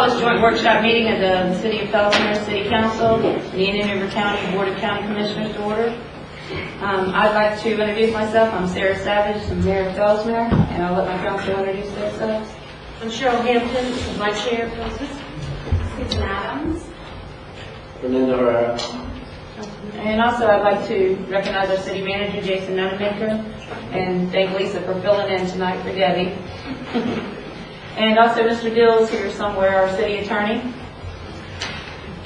call this joint workshop meeting of the City of Felsmere City Council and the Indian River County Board of County Commissioners to order. I'd like to introduce myself. I'm Sarah Savage, I'm Mayor of Felsmere, and I'll let my council introduce themselves. I'm Cheryl Hampton, my chair of Felsmere. Susan Adams. Fernando Herrera. And also I'd like to recognize our city manager, Jason Nonemaker, and thank Lisa for filling in tonight for Debbie. And also Mr. Dills here somewhere, our city attorney.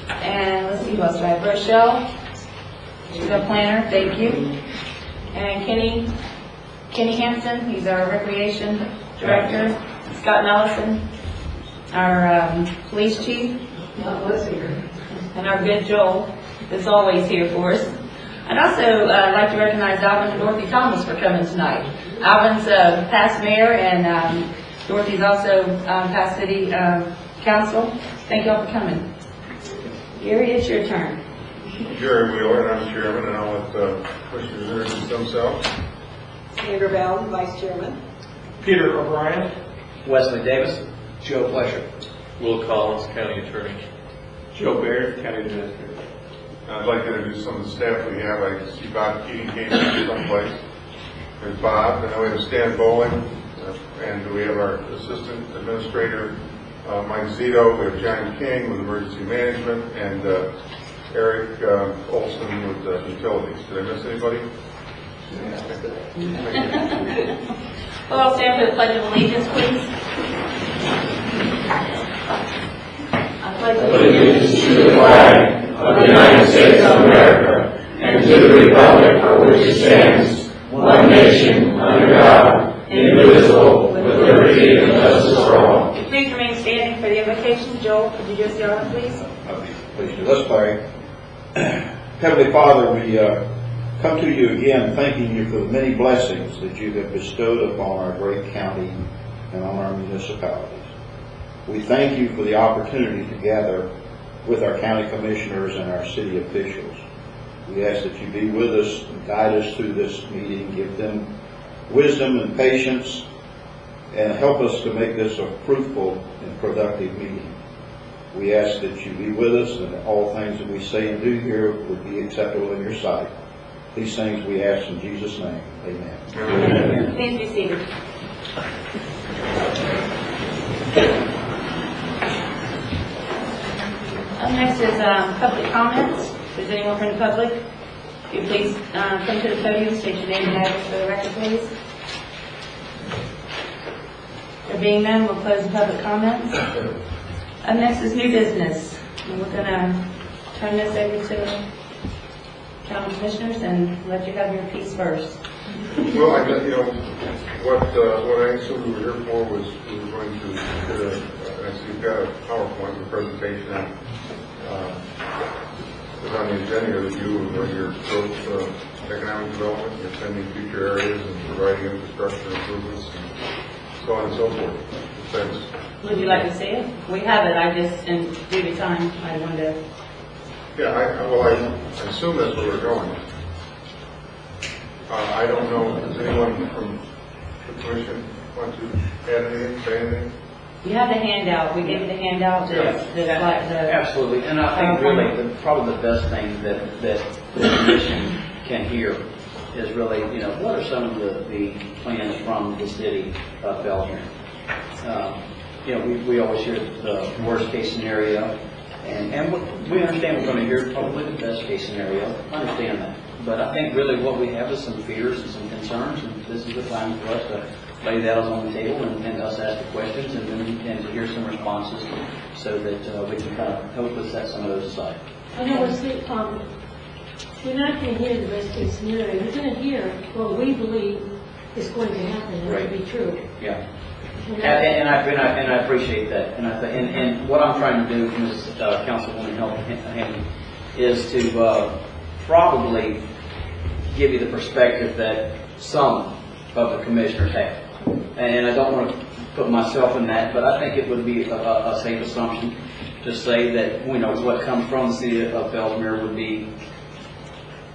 And let's see who else do I have. Rochelle, she's our planner, thank you. And Kenny Hampton, he's our recreation director. Scott Nelson, our police chief. And our good Joel is always here for us. I'd also like to recognize Alvin and Dorothy Thomas for coming tonight. Alvin's past mayor and Dorothy's also past city council. Thank you all for coming. Gary, it's your turn. Jerry Wheeler, and I'm chairman, and I'll let commissioners introduce themselves. Sandra Bell, vice chairman. Peter O'Brien. Wesley Davis. Joe Fletcher. Will Collins, County Attorney. Joe Baird, County Administrator. I'd like to introduce some of the staff we have. I see Bob Keating came from someplace. There's Bob, and then we have Stan Bowling, and we have our assistant administrator, Mike Zito. We have John King with emergency management, and Eric Olson with utilities. Did I miss anybody? Well, I'll stand for the Pledge of Allegiance, please. I pledge allegiance to the flag of the United States of America and to the republic for which it stands, one nation, under God, indivisible, with liberty and justice for all. Please remain standing for the invocation. Joel, could you just yell, please? Please do. Let's pray. Heavenly Father, we come to you again thanking you for the many blessings that you have bestowed upon our great county and on our municipalities. We thank you for the opportunity to gather with our county commissioners and our city officials. We ask that you be with us and guide us through this meeting, give them wisdom and patience, and help us to make this a fruitful and productive meeting. We ask that you be with us and that all things that we say and do here would be acceptable in your sight. These things we ask in Jesus' name. Amen. Amen. Please be seated. Up next is public comments. If there's anyone from the public, if you please come to the podium, state your name and address for the record, please. There being none, we'll close the public comments. Up next is new business. And we're going to turn this over to the county commissioners and let you have your piece first. Well, I what I assumed we were here for was we were going to get a, I see you've got a PowerPoint with a presentation on on the agenda that you and your growth, economic development, you're sending future areas and providing infrastructure improvements and so on and so forth. Thanks. Would you like to see it? We have it. I just, and due to time, I wanted to. Yeah, I assume that's where we're going. I don't know. Does anyone from the commission want to add anything, say anything? You have the handout. We gave you the handout. Absolutely, and I think really probably the best thing that the commission can hear is really, what are some of the plans from the city of Felsmere. We always hear the worst case scenario, and we understand we're going to hear probably the best case scenario. Understand that, but I think really what we have is some fears and some concerns, and this is the time for us to lay that on the table and us ask the questions and then to hear some responses so that we can kind of hopefully set some of those aside. I know we're not going to hear the best case scenario. We're going to hear what we believe is going to happen and Right. will be true. Yeah. And I appreciate that, and what I'm trying to do, Ms. Councilwoman Hampton, is to probably give you the perspective that some of the commissioners have, and I don't want to put myself in that, but I think it would be a safe assumption to say that what comes from the city of Felsmere would be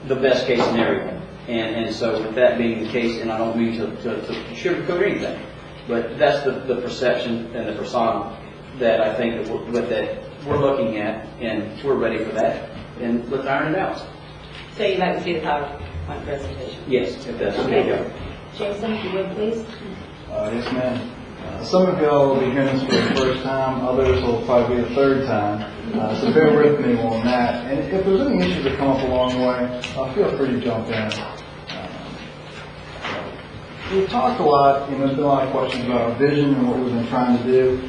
the best case scenario, and so with that being the case, and I don't mean to sugarcoat anything. But that's the perception and the persona that I think that we're looking at, and we're ready for that, and let's iron it out. So you'd like to see the PowerPoint presentation? Yes, if that's Okay. okay. Jason, if you would, please. Yes, ma'am. Some of y'all will be hearing this for the first time, others will probably be the third time. So bear with me on that. And if there's any issues that come up along the way, feel free to jump in. We've talked a lot, there's been a lot of questions about our vision and what we've been trying to do.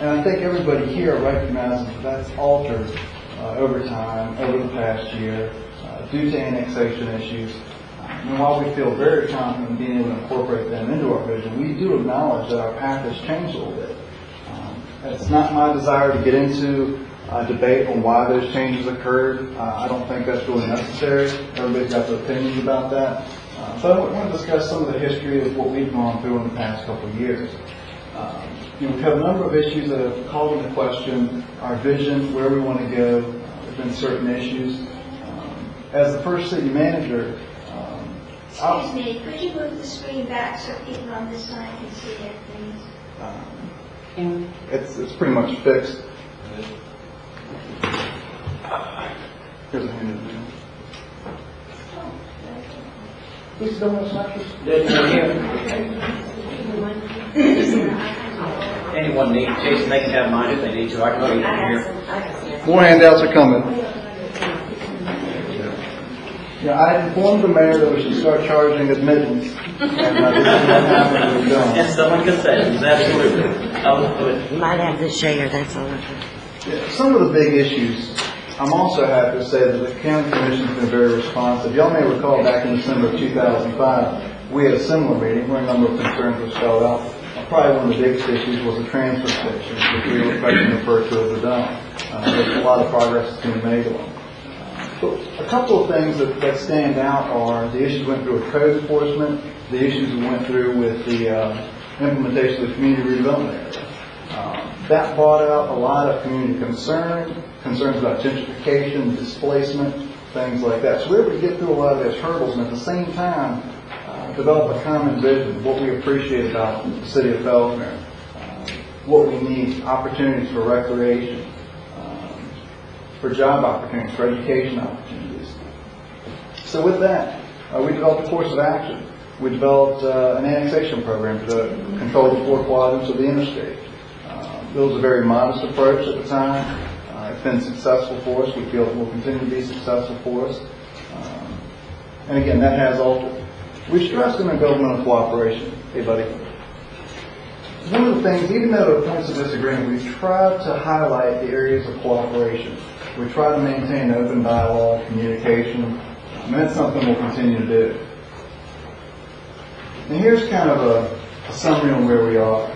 And I think everybody here recognizes that that's altered over time, over the past year, due to annexation issues. And while we feel very confident in being able to incorporate them into our vision, we do acknowledge that our path has changed a little bit. It's not my desire to get into a debate on why those changes occurred. I don't think that's really necessary. Everybody's got their opinions about that. But I want to discuss some of the history of what we've gone through in the past couple of years. We've had a number of issues that have called into question our vision, where we want to go. There's been certain issues. As the first city manager, excuse me, could you move the screen back so people on this side can see it, please? it's pretty much fixed. Here's a hand in there. Please don't want Anyone need, Jason, they can have mine if they need to. I can read it here. More handouts are coming. Yeah, I informed the mayor that we should start charging admittance. And this is what happened. We're done. And someone concessions, absolutely. You might have to share, that's all. Yeah, some of the big issues, I'm also happy to say that the county commission's been very responsive. Y'all may recall back in December of 2005, we had a similar meeting where a number of concerns were spelled out. Probably one of the biggest issues was the transfer station, which we were referred to as the dome. There's a lot of progress that's being made on. But a couple of things that stand out are the issues we went through with code enforcement, the issues we went through with the implementation of the community redevelopment area. That brought out a lot of community concerns about gentrification, displacement, things like that. So we were able to get through a lot of those hurdles and at the same time develop a common vision of what we appreciate about the city of Fellsmere, what we need, opportunities for recreation, for job opportunities, for education opportunities. So with that, we developed a course of action. We developed an annexation program to control the 4 quadrants of the interstate. It was a very modest approach at the time. It's been successful for us. We feel it will continue to be successful for us. And again, that has altered. We stressed in our governmental cooperation. Hey, buddy. One of the things, even though there are points of disagreement, we tried to highlight the areas of cooperation. We try to maintain open dialogue, communication, and that's something we'll continue to do. And here's kind of a summary on where we are.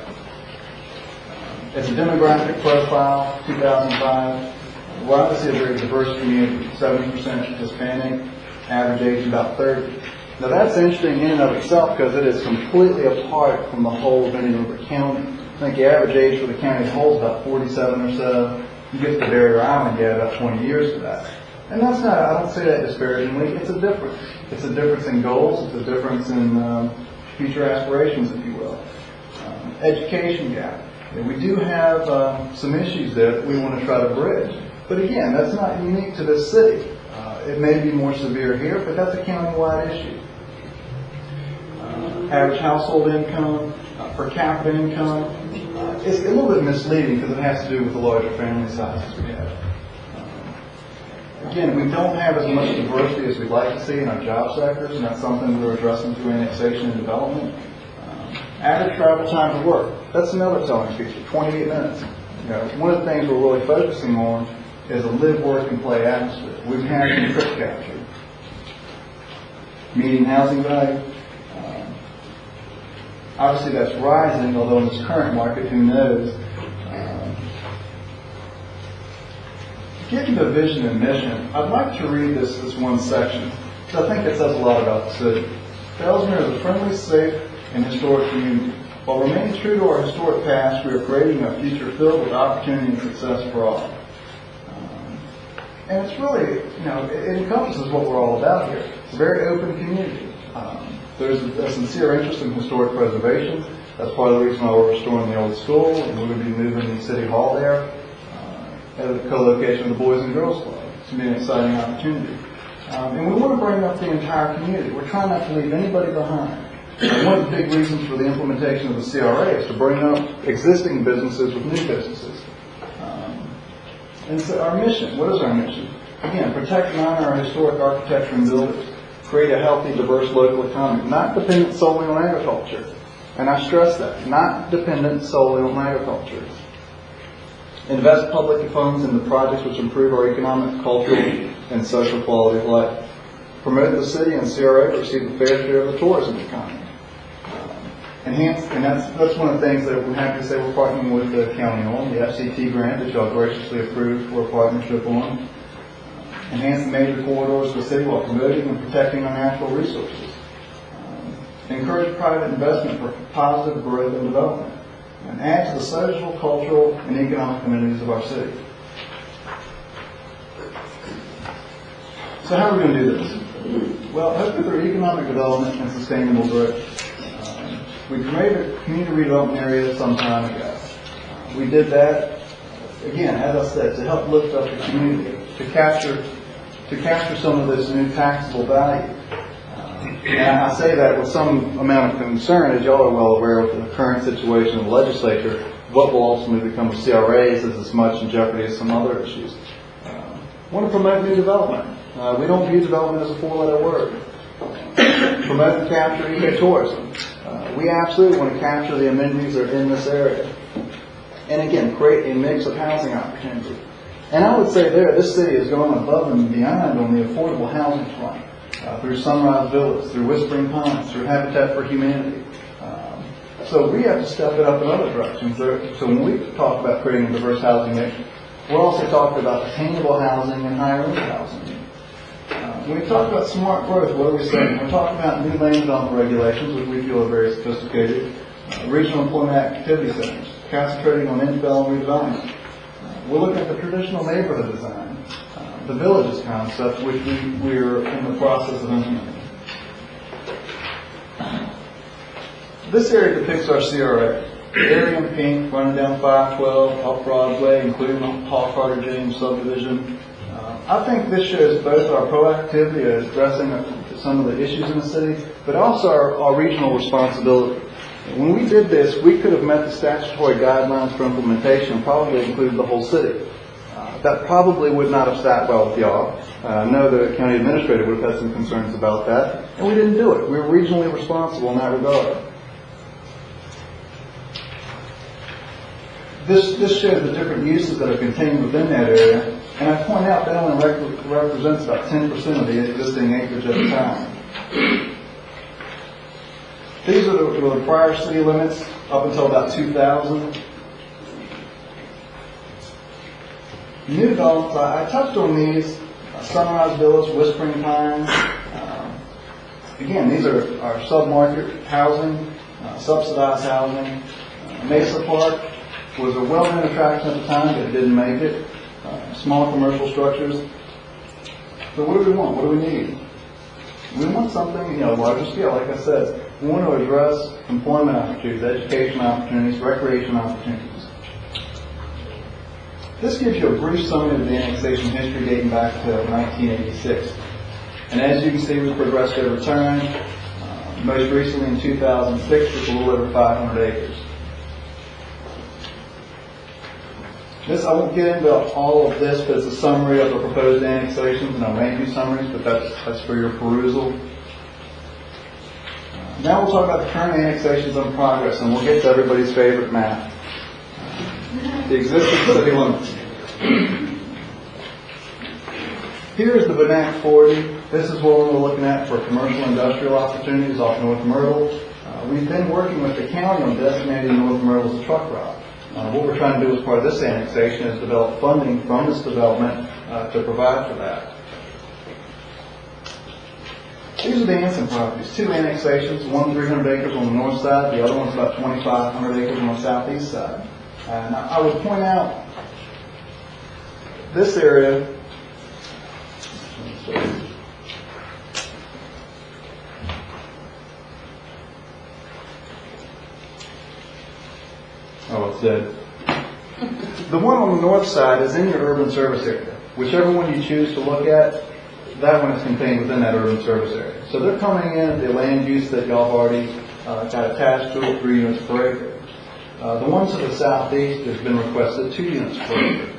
As a demographic profile, 2005, we're obviously a very diverse community, 70% Hispanic, average age about 30. Now that's interesting in and of itself because it is completely apart from the whole of Indian River County. I think the average age for the county as a whole is about 47 or so. You get to Barrier Island, you have about 20 years for that. And that's not, I don't say that disparagingly, it's a difference. It's a difference in goals, it's a difference in future aspirations, if you will. Education gap. And we do have some issues there that we want to try to bridge. But again, that's not unique to this city. It may be more severe here, but that's a county-wide issue. Average household income, per capita income, it's a little bit misleading because it has to do with the larger family sizes we have. Again, we don't have as much diversity as we'd like to see in our job sectors, and that's something we're addressing through annexation and development. Average travel time to work, that's another telling feature, 28 minutes. One of the things we're really focusing on is a live, work, and play atmosphere. We've had some trip capture. Median housing value. Obviously that's rising, although in this current market, who knows. Getting to vision and mission, I'd like to read this one section, because I think it says a lot about the city. Fellsmere is a friendly, safe, and historic community. While remaining true to our historic past, we are creating a future filled with opportunity and success for all. And it's really, it encompasses what we're all about here. It's a very open community. There's a sincere interest in historic preservation. That's part of the reason why we're restoring the old school, and we're going to be moving the City Hall there at the co-location of the Boys and Girls Club. It's going to be an exciting opportunity. And we want to bring up the entire community. We're trying not to leave anybody behind. And one of the big reasons for the implementation of the CRA is to bring up existing businesses with new businesses. And so our mission, what is our mission? Again, protect and honor our historic architecture and buildings. Create a healthy, diverse local economy, not dependent solely on agriculture. And I stress that, not dependent solely on agriculture. Invest public funds into projects which improve our economic, cultural, and social quality of life. Promote the city and CRA to receive a fair share of the tourism economy. Enhance, and that's one of the things that we're happy to say we're partnering with the county on, the FCT grant that y'all graciously approved for a partnership on. Enhance the major corridors of the city while promoting and protecting our natural resources. Encourage private investment for positive growth and development. And add to the social, cultural, and economic amenities of our city. So how are we going to do this? Well, hopefully through economic development and sustainable growth. We created a community redevelopment area some time ago. We did that, again, as I said, to help lift up the community, to capture some of this new taxable value. And I say that with some amount of concern, as y'all are well aware of the current situation in the legislature, what will ultimately become of CRAs is as much in jeopardy as some other issues. I want to promote new development. We don't view development as a four-letter word. Promote and capture ecotourism. We absolutely want to capture the amenities that are in this area. And again, create a mix of housing opportunities. And I would say this city is going above and beyond on the affordable housing front. Through Sunrise Villas, through Whispering Pines, through Habitat for Humanity. So we have to step it up in other directions. So when we talk about creating a diverse housing mix, we're also talking about attainable housing and higher income housing. When we talk about smart growth, what are we saying? We're talking about new land development regulations, which we feel are very sophisticated, regional employment activity centers, concentrating on infill and redevelopment. We're looking at the traditional neighborhood design, the villages concept, which we're in the process of implementing. This area depicts our CRA. The area in pink running down 512 up Broadway, including the Paul Carter James subdivision. I think this shows both our proactivity at addressing some of the issues in the city, but also our regional responsibility. When we did this, we could have met the statutory guidelines for implementation and probably included the whole city. That probably would not have sat well with y'all. I know the county administrator would have had some concerns about that, and we didn't do it. We were regionally responsible in that regard. This shows the different uses that are contained within that area, and I point out that only represents about 10% of the existing acreage at the time. These are the prior city limits up until about 2000. New developments, I touched on these, Sunrise Villas, Whispering Pines. Again, these are our sub-market housing, subsidized housing. Mesa Park was a well-known attraction at the time, but it didn't make it. Small commercial structures. So what do we want? What do we need? We want something, larger scale. Like I said, we want to address employment opportunities, education opportunities, recreation opportunities. This gives you a brief summary of the annexation history dating back to 1986. And as you can see, we've progressed over time. Most recently in 2006, with a little over 500 acres. I won't get into all of this, but it's a summary of the proposed annexations and our land use summaries, but that's for your perusal. Now we'll talk about the current annexations in progress, and we'll get to everybody's favorite map. The existing city limits. Here's the Bannack 40. This is what we're looking at for commercial industrial opportunities off North Myrtle. We've been working with the county on designating North Myrtle as a truck route. What we're trying to do as part of this annexation is develop funding from this development to provide for that. These are the Anson properties. 2 annexations, one 300 acres on the north side, the other one's about 2,500 acres on the southeast side. And I would point out this area. folks did. The one on the north side is in your urban service area. Whichever one you choose to look at, that one is contained within that urban service area. So they're coming in at the land use that y'all have already got attached to it, 3 units per acre. The ones to the southeast has been requested 2 units per acre.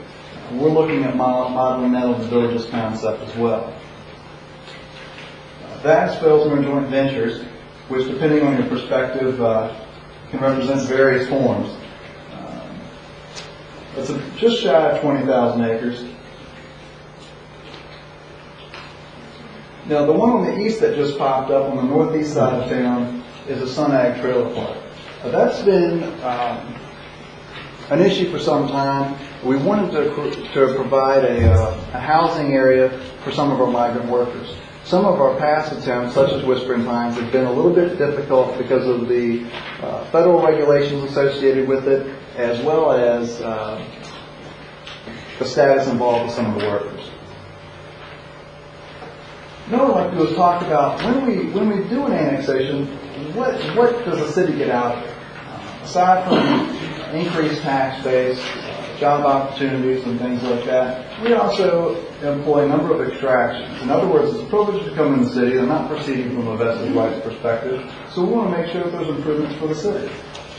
We're looking at modeling that on the village's concept as well. That spells more joint ventures, which depending on your perspective can represent various forms. It's just shy of 20,000 acres. Now the one on the east that just popped up on the northeast side of town is a Sun Ag Trailer Park. That's been an issue for some time. We wanted to provide a housing area for some of our migrant workers. Some of our past attempts, such as Whispering Pines, have been a little bit difficult because of the federal regulations associated with it, as well as the status involved with some of the workers. Now what I'd like to do is talk about when we do an annexation, what does the city get out of it? Aside from increased tax base, job opportunities and things like that, we also employ a number of extractions. In other words, it's a privilege to come in the city. They're not proceeding from a vested rights perspective. So we want to make sure that there's improvements for the city.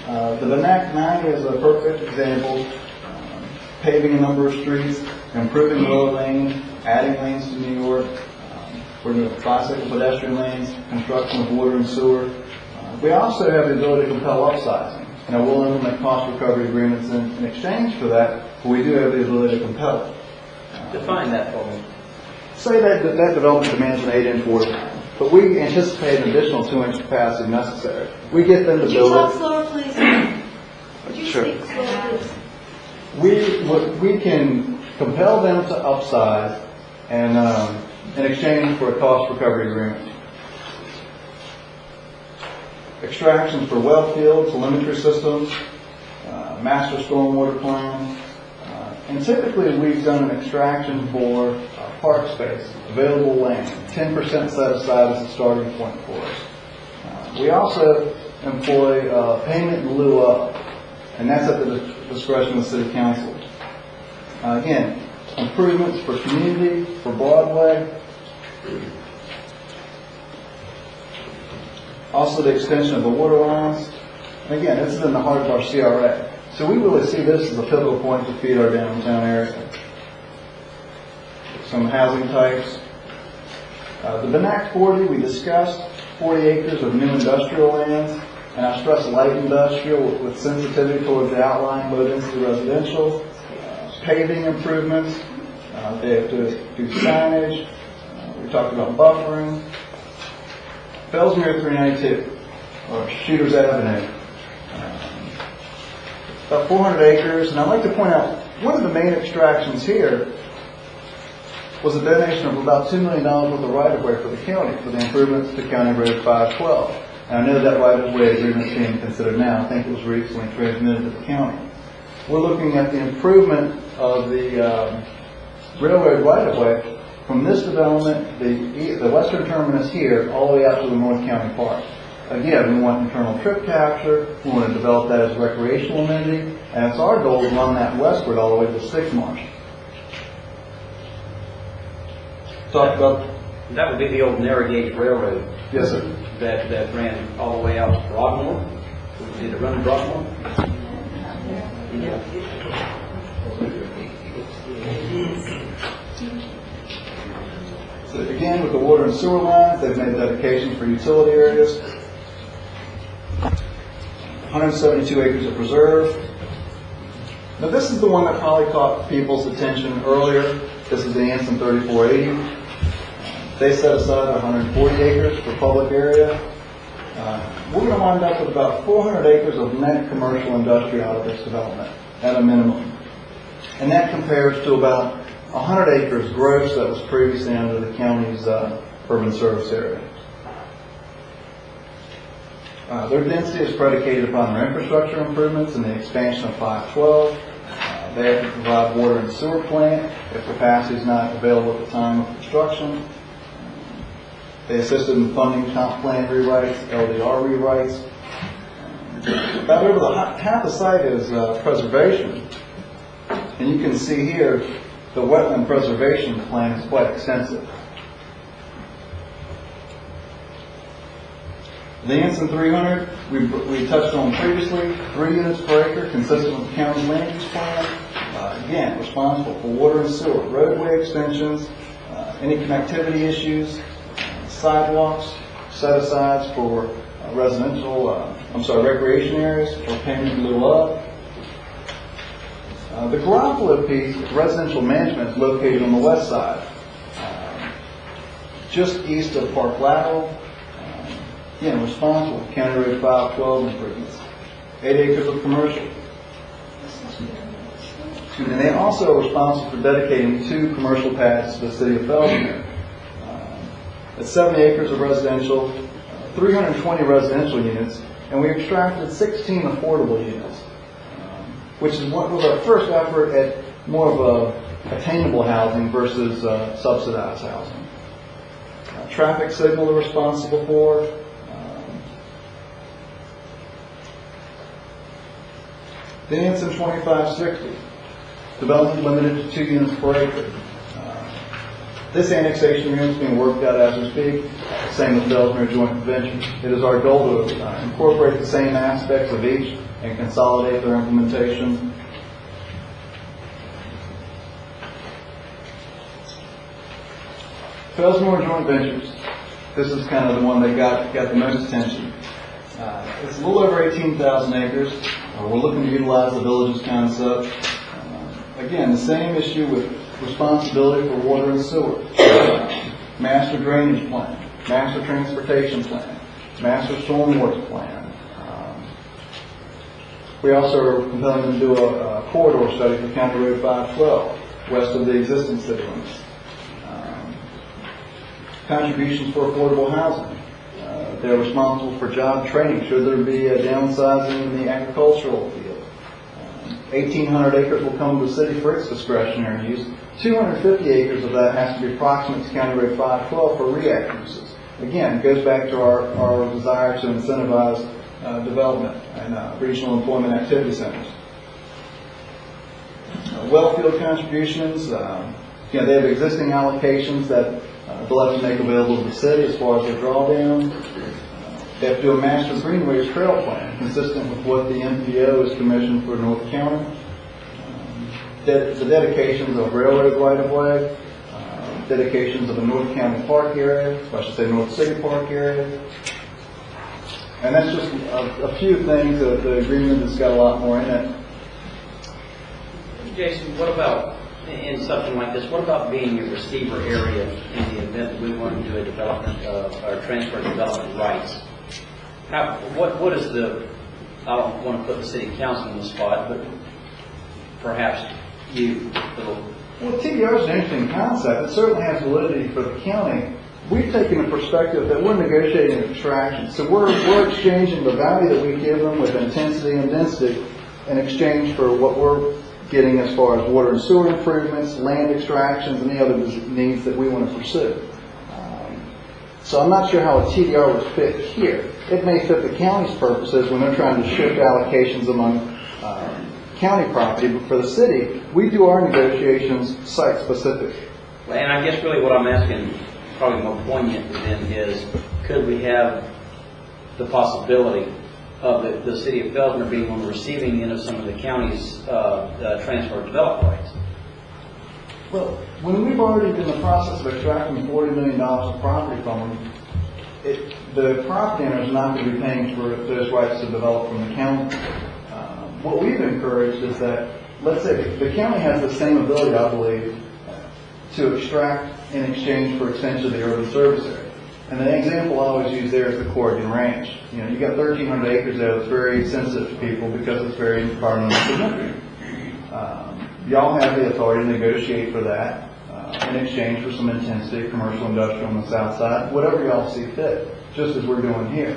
The Benak 90 is a perfect example. Paving a number of streets, improving road lanes, adding lanes to New York. We're doing bicycle pedestrian lanes, construction of water and sewer. We also have the ability to compel upsizing. Now, we'll implement cost recovery agreements in exchange for that, but we do have the ability to compel it. Define that for me. Say that development demands an 8-inch water line, but we anticipate an additional 2-inch capacity necessary. We get them to Could you build talk it. slower, please? Would you Sure. speak slower, please? We can compel them to upsize and in exchange for a cost recovery agreement. Extractions for well field, telemetry systems, master stormwater plans, and typically we've done an extraction for park space, available land, 10% set aside as a starting point for us. We also employ payment in lieu of, and that's at the discretion of the City Council. Again, improvements for community, for Broadway. Also the extension of the water lines. And again, this is in the heart of our CRA. So we really see this as a pivotal point to feed our downtown area. Some housing types. The Benak 40 we discussed, 40 acres of new industrial lands. And I stress light industrial with sensitivity towards the outlying low density residential. Paving improvements. They have to do signage. We talked about buffering. Fellsmere 392, or Shooters Avenue. About 400 acres, and I'd like to point out, one of the main extractions here was a donation of about $2 million worth of right-of-way for the county for the improvements to County Road 512. And I know that right-of-way agreement is being considered now. I think it was recently transmitted to the county. We're looking at the improvement of the railroad right-of-way from this development, the western terminus here, all the way out to the North County Park. Again, we want internal trip capture. We want to develop that as a recreational amenity. And it's our goal to run that westward all the way to Six Marsh. Talk about... That would be the old narrow gauge railroad. Yes, sir. That ran all the way out to Broadmoor. Did it run to Broadmoor? Yeah. So again, with the water and sewer lines, they've made dedications for utility areas. 172 acres of preserve. Now this is the one that probably caught people's attention earlier. This is the Anson 3480. They set aside 140 acres for public area. We're going to wind up with about 400 acres of net commercial industrial out of this development at a minimum. And that compares to about 100 acres gross that was previously under the county's urban service area. Their density is predicated upon their infrastructure improvements and the expansion of 512. They have to provide water and sewer plant if capacity is not available at the time of construction. They assisted in funding comp plan rewrites, LDR rewrites. About over half the site is preservation. And you can see here, the wetland preservation plan is quite extensive. The Anson 300, we touched on previously, 3 units per acre, consistent with the county land use plan. Again, responsible for water and sewer, roadway extensions, any connectivity issues, sidewalks, set-asides for recreation areas for payment in lieu of. The Garofalo piece, residential management, is located on the west side, just east of Park Lateral. Again, responsible for County Road 512 improvements. 8 acres of commercial. And they also are responsible for dedicating 2 commercial pads to the city of Fellsmere. That's 70 acres of residential, 320 residential units, and we extracted 16 affordable units, which is what was our first effort at more of a attainable housing versus subsidized housing. Traffic signal they're responsible for. The Anson 2560, development limited to 2 units per acre. This annexation unit is being worked out as we speak, same with Fellsmere Joint Venture. It is our goal to incorporate the same aspects of each and consolidate their implementation. Fellsmere Joint Ventures, this is kind of the one that got the most attention. It's a little over 18,000 acres. We're looking to utilize the village's concept. Again, the same issue with responsibility for water and sewer. Master drainage plan, master transportation plan, master stormwater plan. We also are compelling them to do a corridor study for County Road 512, west of the existing city limits. Contributions for affordable housing. They're responsible for job training should there be a downsizing in the agricultural field. 1,800 acres will come to the city for its discretionary use. 250 acres of that has to be proximate to County Road 512 for REACT uses. Again, it goes back to our desire to incentivize development and regional employment activity centers. Well field contributions, they have existing allocations that they'll have to make available to the city as far as their drawdown. They have to do a master greenways trail plan consistent with what the MPO is commissioned for North County. The dedications of railroad right-of-way, dedications of the North County Park area, or I should say North City Park area. And that's just a few things. The agreement has got a lot more in it. Jason, what about, in something like this, what about being a receiver area in the event that we want to do a development or transfer development rights? What is the, I don't want to put the city council in the spot, but perhaps you. Well, TDR is an interesting concept. It certainly has validity for the county. We've taken a perspective that we're negotiating extraction. So we're exchanging the value that we give them with intensity and density in exchange for what we're getting as far as water and sewer improvements, land extractions, and any other needs that we want to pursue. So I'm not sure how a TDR would fit here. It may fit the county's purposes when they're trying to shift allocations among county property, but for the city, we do our negotiations site-specific. And I guess really what I'm asking, probably more poignant then, is could we have the possibility of the city of Fellsmere being on the receiving end of some of the county's transfer of development rights? Well, when we've already been in the process of extracting $40 million of property from them, the property owner is not going to be paying for those rights to develop from the county. What we've encouraged is that, let's say, the county has the same ability, I believe, to extract in exchange for extension of the urban service area. And the example I always use there is the Corrigan Ranch. You got 1,300 acres there that's very sensitive to people because it's very environmentally significant. Y'all have the authority to negotiate for that in exchange for some intensity, commercial, industrial on the south side, whatever y'all see fit, just as we're doing here.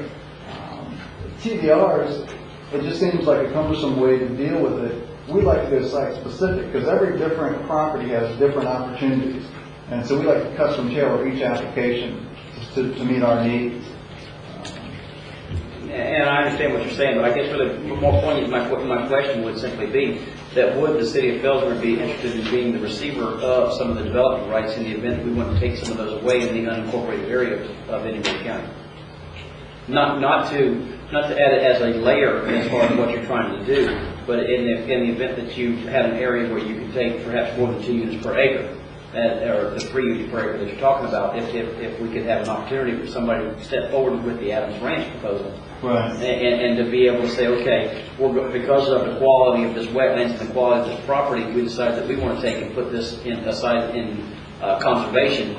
TDRs, it just seems like a cumbersome way to deal with it. We like to go site-specific because every different property has different opportunities. And so we like to custom tailor each application to meet our needs. And I understand what you're saying, but I guess really more poignant, my question would simply be that would the city of Fellsmere be interested in being the receiver of some of the development rights in the event that we want to take some of those away in the unincorporated area of Indian County? Not to add it as a layer as far as what you're trying to do, but in the event that you had an area where you could take perhaps more than 2 units per acre, or the 3 units per acre that you're talking about, if we could have an opportunity for somebody to step forward with the Adams Ranch proposal, Right. and to be able to say, okay, because of the quality of this wetlands and the quality of this property, we decided that we want to take and put this aside in conservation,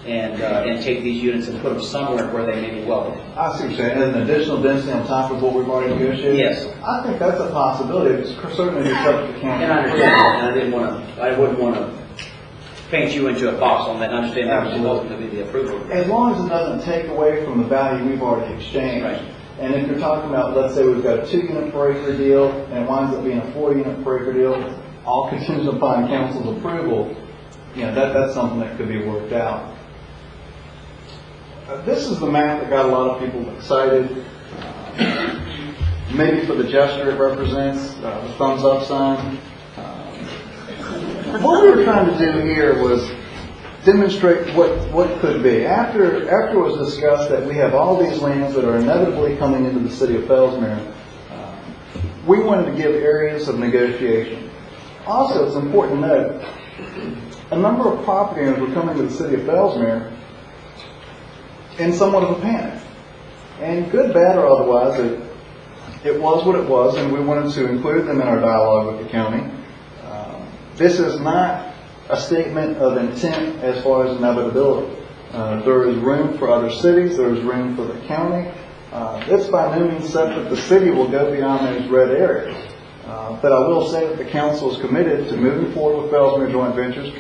and take these units and put them somewhere where they may be welcome. I see what you're saying, and an additional density on top of what we've already negotiated? Yes. I think that's a possibility. It's certainly be subject to county. And I understand that, and I wouldn't want to paint you into a box on that. I understand that was ultimately the approval. As long as it doesn't take away from the value we've already exchanged. Right. And if you're talking about, let's say we've got a 2 unit per acre deal, and it winds up being a 4 unit per acre deal, all contingent upon council's approval, that's something that could be worked out. This is the map that got a lot of people excited. Maybe for the gesture it represents, the thumbs up sign. What we were trying to do here was demonstrate what could be. After it was discussed that we have all these lands that are inevitably coming into the city of Fellsmere, we wanted to give areas of negotiation. Also, it's important to note, a number of property owners were coming to the city of Fellsmere in somewhat of a panic. And good, bad, or otherwise, it was what it was, and we wanted to include them in our dialogue with the county. This is not a statement of intent as far as inevitability. There is room for other cities, there is room for the county. It's by no means said that the city will go beyond those red areas. But I will say that the council is committed to moving forward with Fellsmere joint ventures,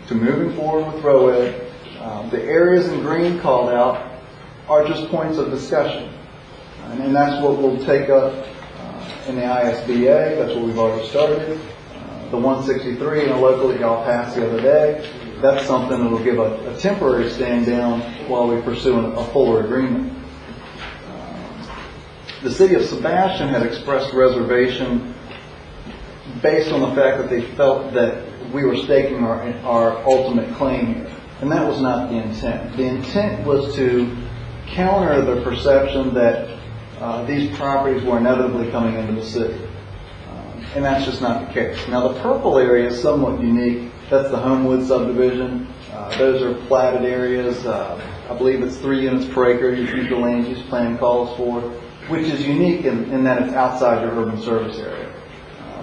to moving forward with ROED. The areas in green called out are just points of discussion. And that's what we'll take up in the ISBA. That's what we've already started. The 163 and a local that y'all passed the other day, that's something that will give a temporary stand down while we pursue a fuller agreement. The city of Sebastian had expressed reservation based on the fact that they felt that we were staking our ultimate claim here. And that was not the intent. The intent was to counter the perception that these properties were inevitably coming into the city. And that's just not the case. Now the purple area is somewhat unique. That's the Homewood subdivision. Those are platted areas. I believe it's 3 units per acre, usually the land use plan calls for, which is unique in that it's outside your urban service area.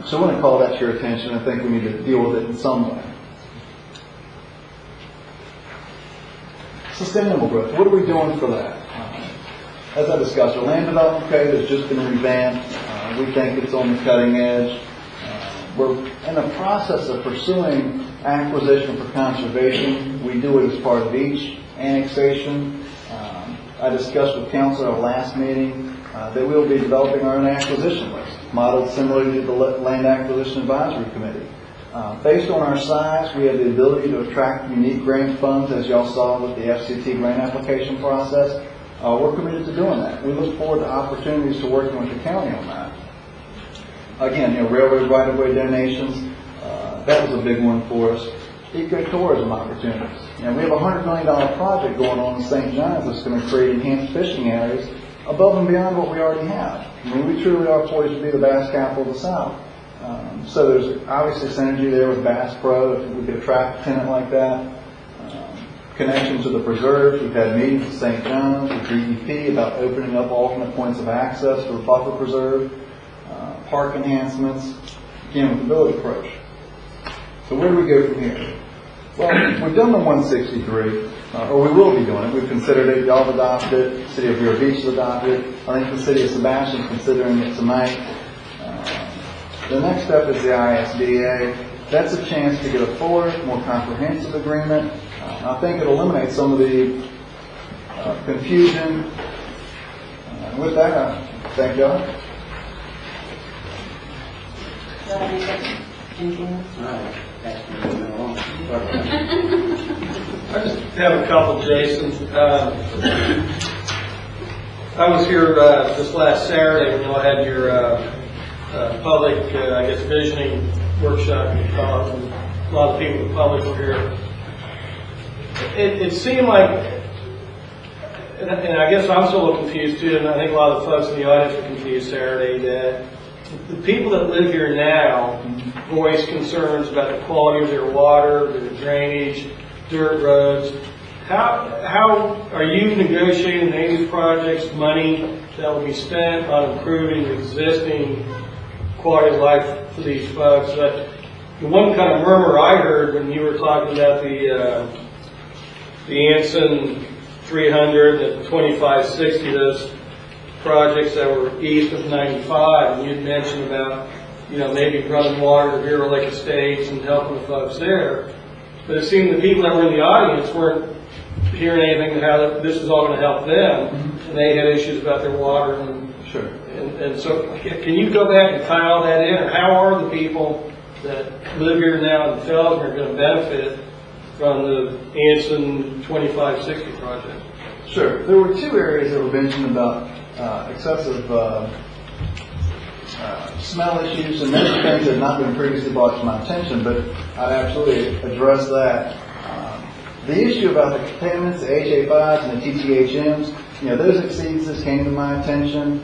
So I want to call that to your attention. I think we need to deal with it in some way. Sustainable growth. What are we doing for that? As I discussed, our land development code has just been revamped. We think it's on the cutting edge. We're in the process of pursuing acquisition for conservation. We do it as part of each annexation. I discussed with council at our last meeting that we'll be developing our own acquisition list, modeled similarly to the Land Acquisition Advisory Committee. Based on our size, we have the ability to attract unique grant funds, as y'all saw with the FCT grant application process. We're committed to doing that. We look forward to opportunities to working with the county on that. Again, railroad right-of-way donations, that was a big one for us. Ecotourism opportunities. We have a $100 million project going on in St. John's that's going to create enhanced fishing areas above and beyond what we already have. We truly are poised to be the bass capital of the South. So there's obviously synergy there with Bass Pro, if we could attract a tenant like that. Connection to the preserves. We've had meetings with St. John's, with DEP about opening up alternate points of access for the buffer preserve. Park enhancements, again with the village approach. So where do we go from here? Well, we've done the 163, or we will be doing it. We've considered it, y'all have adopted it, the city of Vero Beach has adopted it. I think the city of Sebastian is considering it tonight. The next step is the ISBA. That's a chance to get a fuller, more comprehensive agreement. I think it eliminates some of the confusion. With that, I thank y'all. I just have a couple, Jason. I was here this last Saturday when y'all had your public, I guess, visioning workshop. And a lot of people in the public were here. It seemed like, and I guess I'm still a little confused too, and I think a lot of the folks in the audience were confused Saturday, that the people that live here now voice concerns about the quality of their water, their drainage, dirt roads. How are you negotiating any of these projects, money that will be spent on improving the existing quality of life for these folks? But the one kind of murmur I heard when you were talking about the Anson 300, the 2560, those projects that were east of 95, and you'd mentioned about, maybe running water to Bureau Lake Estates and helping the folks there. But it seemed the people that were in the audience weren't hearing anything how this is all going to help them, and they had issues about their water. And, Sure. and so, can you go back and tie all that in, or how are the people that live here now in Feldman going to benefit from the Anson 2560 project? Sure. There were two areas that were mentioned about excessive smell issues, and many things that had not been previously brought to my attention, but I'd absolutely address that. The issue about the contaminants, the HA5s and the TTHMs, those exceedances came to my attention.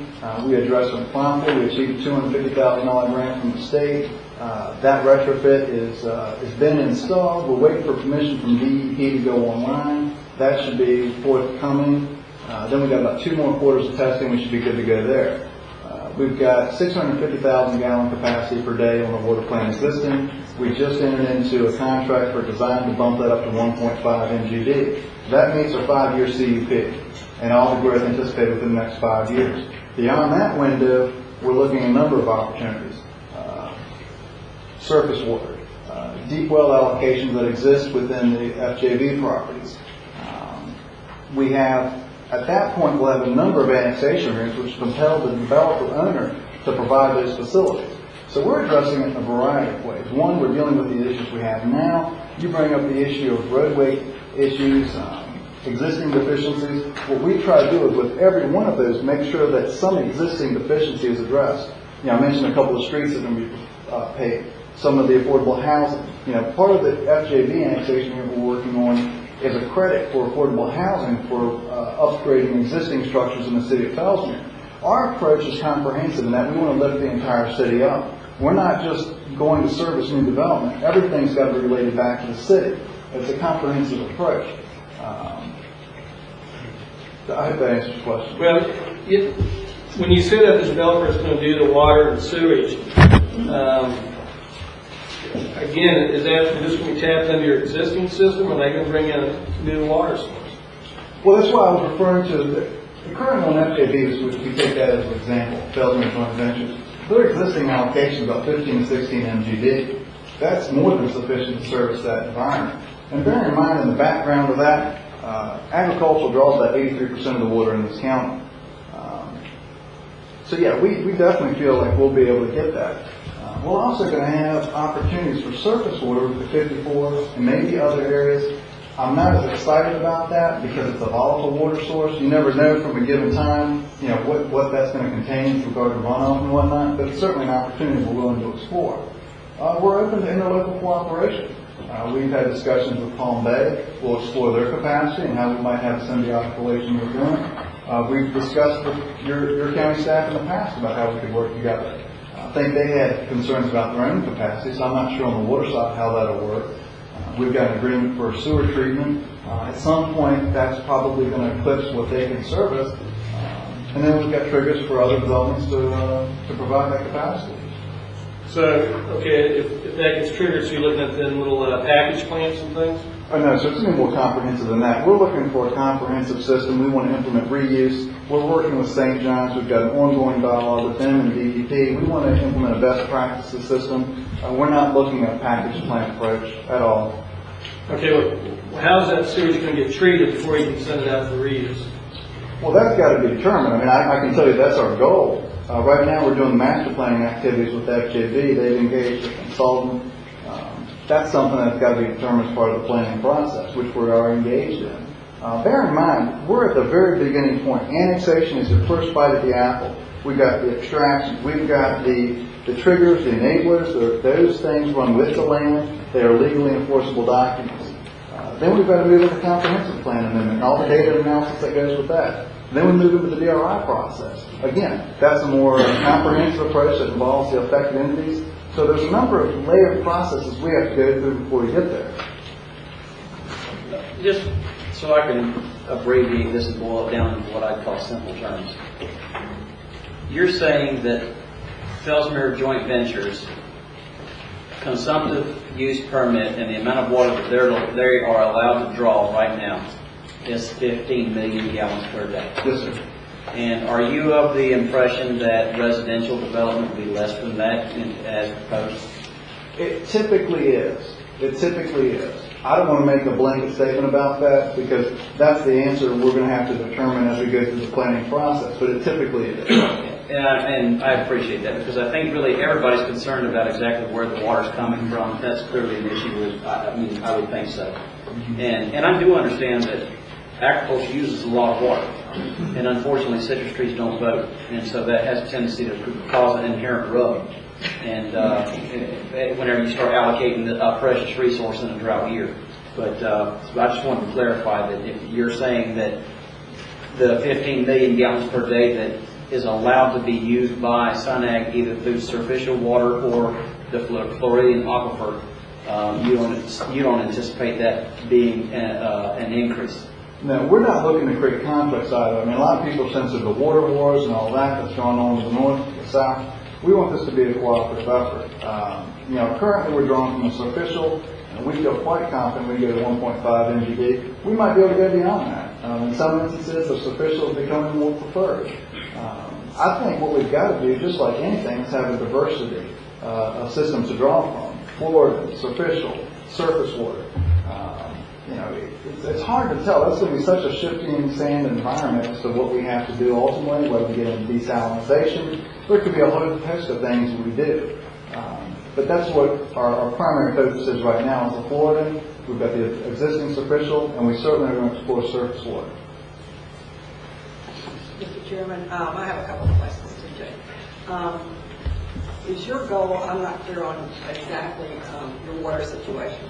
We addressed them promptly. We achieved a $250,000 grant from the state. That retrofit is been installed. We're waiting for permission from DEP to go online. That should be forthcoming. Then we've got about 2 more quarters of testing. We should be good to go there. We've got 650,000 gallon capacity per day on the water plant existing. We just entered into a contract for design to bump that up to 1.5 MGD. That meets our 5-year CUP and all the growth anticipated within the next 5 years. Beyond that window, we're looking at a number of opportunities. Surface water, deep well allocations that exist within the FJV properties. We have, at that point, we'll have a number of annexation agreements which compel the developer owner to provide those facilities. So we're addressing it in a variety of ways. One, we're dealing with the issues we have now. You bring up the issue of roadway issues, existing deficiencies. What we try to do is with every one of those, make sure that some existing deficiency is addressed. I mentioned a couple of streets that are going to be paved. Some of the affordable housing. Part of the FJV annexation that we're working on is a credit for affordable housing for upgrading existing structures in the city of Fellsmere. Our approach is comprehensive in that we want to lift the entire city up. We're not just going to service new development. Everything's got to be related back to the city. It's a comprehensive approach. I hope that answers your question. Well, when you say that the developer is going to do the water and sewage, again, is this going to be tapped into your existing system, or are they going to bring in a new water source? Well, that's why I was referring to the current on FJVs, which we take that as an example, Fellsmere Joint Ventures. Their existing allocation is about 15 to 16 MGD. That's more than sufficient to service that environment. And bear in mind, in the background of that, agricultural draws about 83% of the water in this county. So yeah, we definitely feel like we'll be able to get that. We're also going to have opportunities for surface water with the 54 and maybe other areas. I'm not as excited about that because it's a volatile water source. You never know from a given time, what that's going to contain with regard to runoff and whatnot, but it's certainly an opportunity we're willing to explore. We're open to interlocal cooperation. We've had discussions with Palm Bay. We'll explore their capacity and how we might have a symbiotic relation with them. We've discussed with your county staff in the past about how we could work together. I think they had concerns about their own capacity, so I'm not sure on the water side how that'll work. We've got an agreement for sewer treatment. At some point, that's probably going to eclipse what they can service. And then we've got triggers for other developments to provide that capacity. So, okay, if that gets triggered, so you're looking at then little package plants and things? Oh, no, so it's going to be more comprehensive than that. We're looking for a comprehensive system. We want to implement reuse. We're working with St. John's. We've got an ongoing dialogue with them and DEP. We want to implement a best practices system. We're not looking at a package plant approach at all. Okay, well, how's that sewage going to get treated before you can send it out for reuse? Well, that's got to be determined. I mean, I can tell you that's our goal. Right now we're doing master planning activities with FJV. They've engaged a consultant. That's something that's got to be determined as part of the planning process, which we are engaged in. Bear in mind, we're at the very beginning point. Annexation is the first bite of the apple. We've got the abstractions, we've got the triggers, the enablers, those things run with the land. They are legally enforceable documents. Then we've got to move into the comprehensive plan amendment and all the data analysis that goes with that. Then we move into the DRI process. Again, that's a more comprehensive approach that involves the affected entities. So there's a number of layered processes we have to go through before we get there. Just so I can abbreviate this and boil it down into what I'd call simple terms. You're saying that Fellsmere Joint Ventures consumptive use permit and the amount of water that they are allowed to draw right now is 15 million gallons per day. Yes, sir. And are you of the impression that residential development will be less than that as proposed? It typically is. It typically is. I don't want to make a blanket statement about that because that's the answer we're going to have to determine as we go through the planning process, but it typically is. And I appreciate that because I think really everybody's concerned about exactly where the water's coming from. That's clearly an issue. I would think so. And I do understand that agriculture uses a lot of water. And unfortunately, citrus trees don't vote. And so that has a tendency to cause an inherent rub. And whenever you start allocating a precious resource in a drought year. But I just wanted to clarify that if you're saying that the 15 million gallons per day that is allowed to be used by SunAg either through surficial water or the Floridian aquifer, you don't anticipate that being an increase. No, we're not looking to create conflicts either. I mean, a lot of people sense of the water wars and all that that's going on in the north and the south. We want this to be a cooperative effort. Currently we're drawing from a surficial, and we feel quite confident we can go to 1.5 MGD. We might be able to go beyond that. In some instances, the surficial is becoming more preferred. I think what we've got to do, just like anything, is have a diversity of systems to draw from. Florida, surficial, surface water. It's hard to tell. That's going to be such a shifting sand environment as to what we have to do ultimately, whether we get into desalinization. There could be a whole host of things we do. But that's what our primary focus is right now is the Florida. We've got the existing superficial, and we certainly are going to explore surface water. Mr. Chairman, I have a couple of questions to Jay. Is your goal, I'm not clear on exactly your water situation,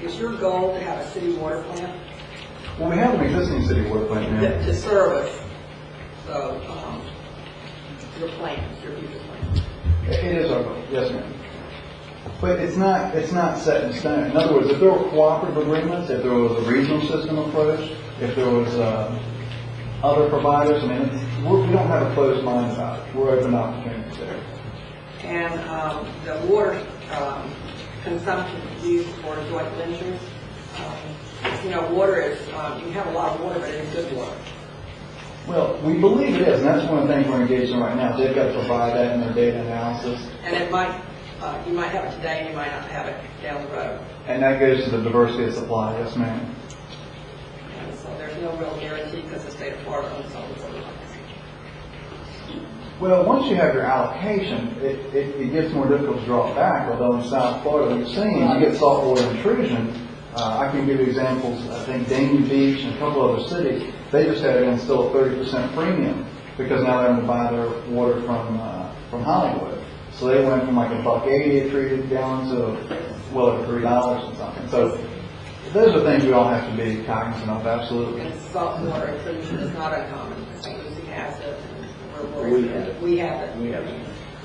is your goal to have a city water plant? Well, we have an existing city water plant now. To service your plans, your future plans? It is our goal, yes ma'am. But it's not set in stone. In other words, if there were cooperative agreements, if there was a regional system approach, if there was other providers, we don't have a closed mind about it. We're open to opportunities there. And the water consumption used for joint ventures, water is, you have a lot of water, but it is good water. Well, we believe it is, and that's one of the things we're engaged in right now. They've got to provide that in their data analysis. And it might, you might have it today, and you might not have it down the road. And that goes to the diversity of supply, yes ma'am. And so there's no real guarantee because the state of Florida owns all the water. Well, once you have your allocation, it gets more difficult to draw it back, although in South Florida, we've seen you get saltwater intrusion. I can give you examples. I think Dania Beach and a couple other cities, they just had to instill a 30% premium because now they're going to buy their water from Hollywood. So they went from like $1.80 a treated gallon to well over $3 or something. So those are things we all have to be cognizant of, absolutely. And saltwater intrusion is not uncommon. St. Lucie has it. We have it.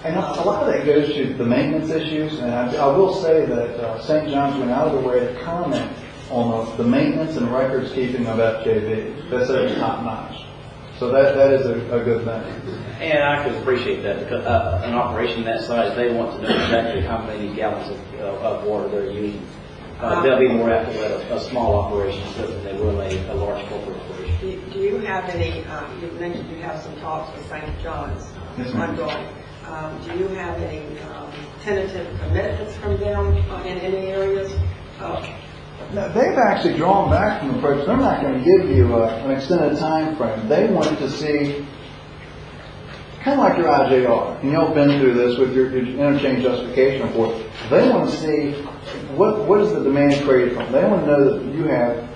And a lot of that goes to the maintenance issues, and I will say that St. John's went out of their way to comment on the maintenance and records keeping of FJB. That's top notch. So that is a good thing. And I can appreciate that because an operation that size, they want to know exactly how many gallons of water they're using. They'll be more apt to let a small operation than they will a large corporate operation. Do you have any, you mentioned you have some talks with St. John's ongoing. Do you have any tentative commitments from them in any areas? Now, they've actually drawn back from the approach. They're not going to give you an extended time frame. They want to see, kind of like your IJR, and y'all been through this with your interchange justification report. They want to see what is the demand created from. They want to know that you have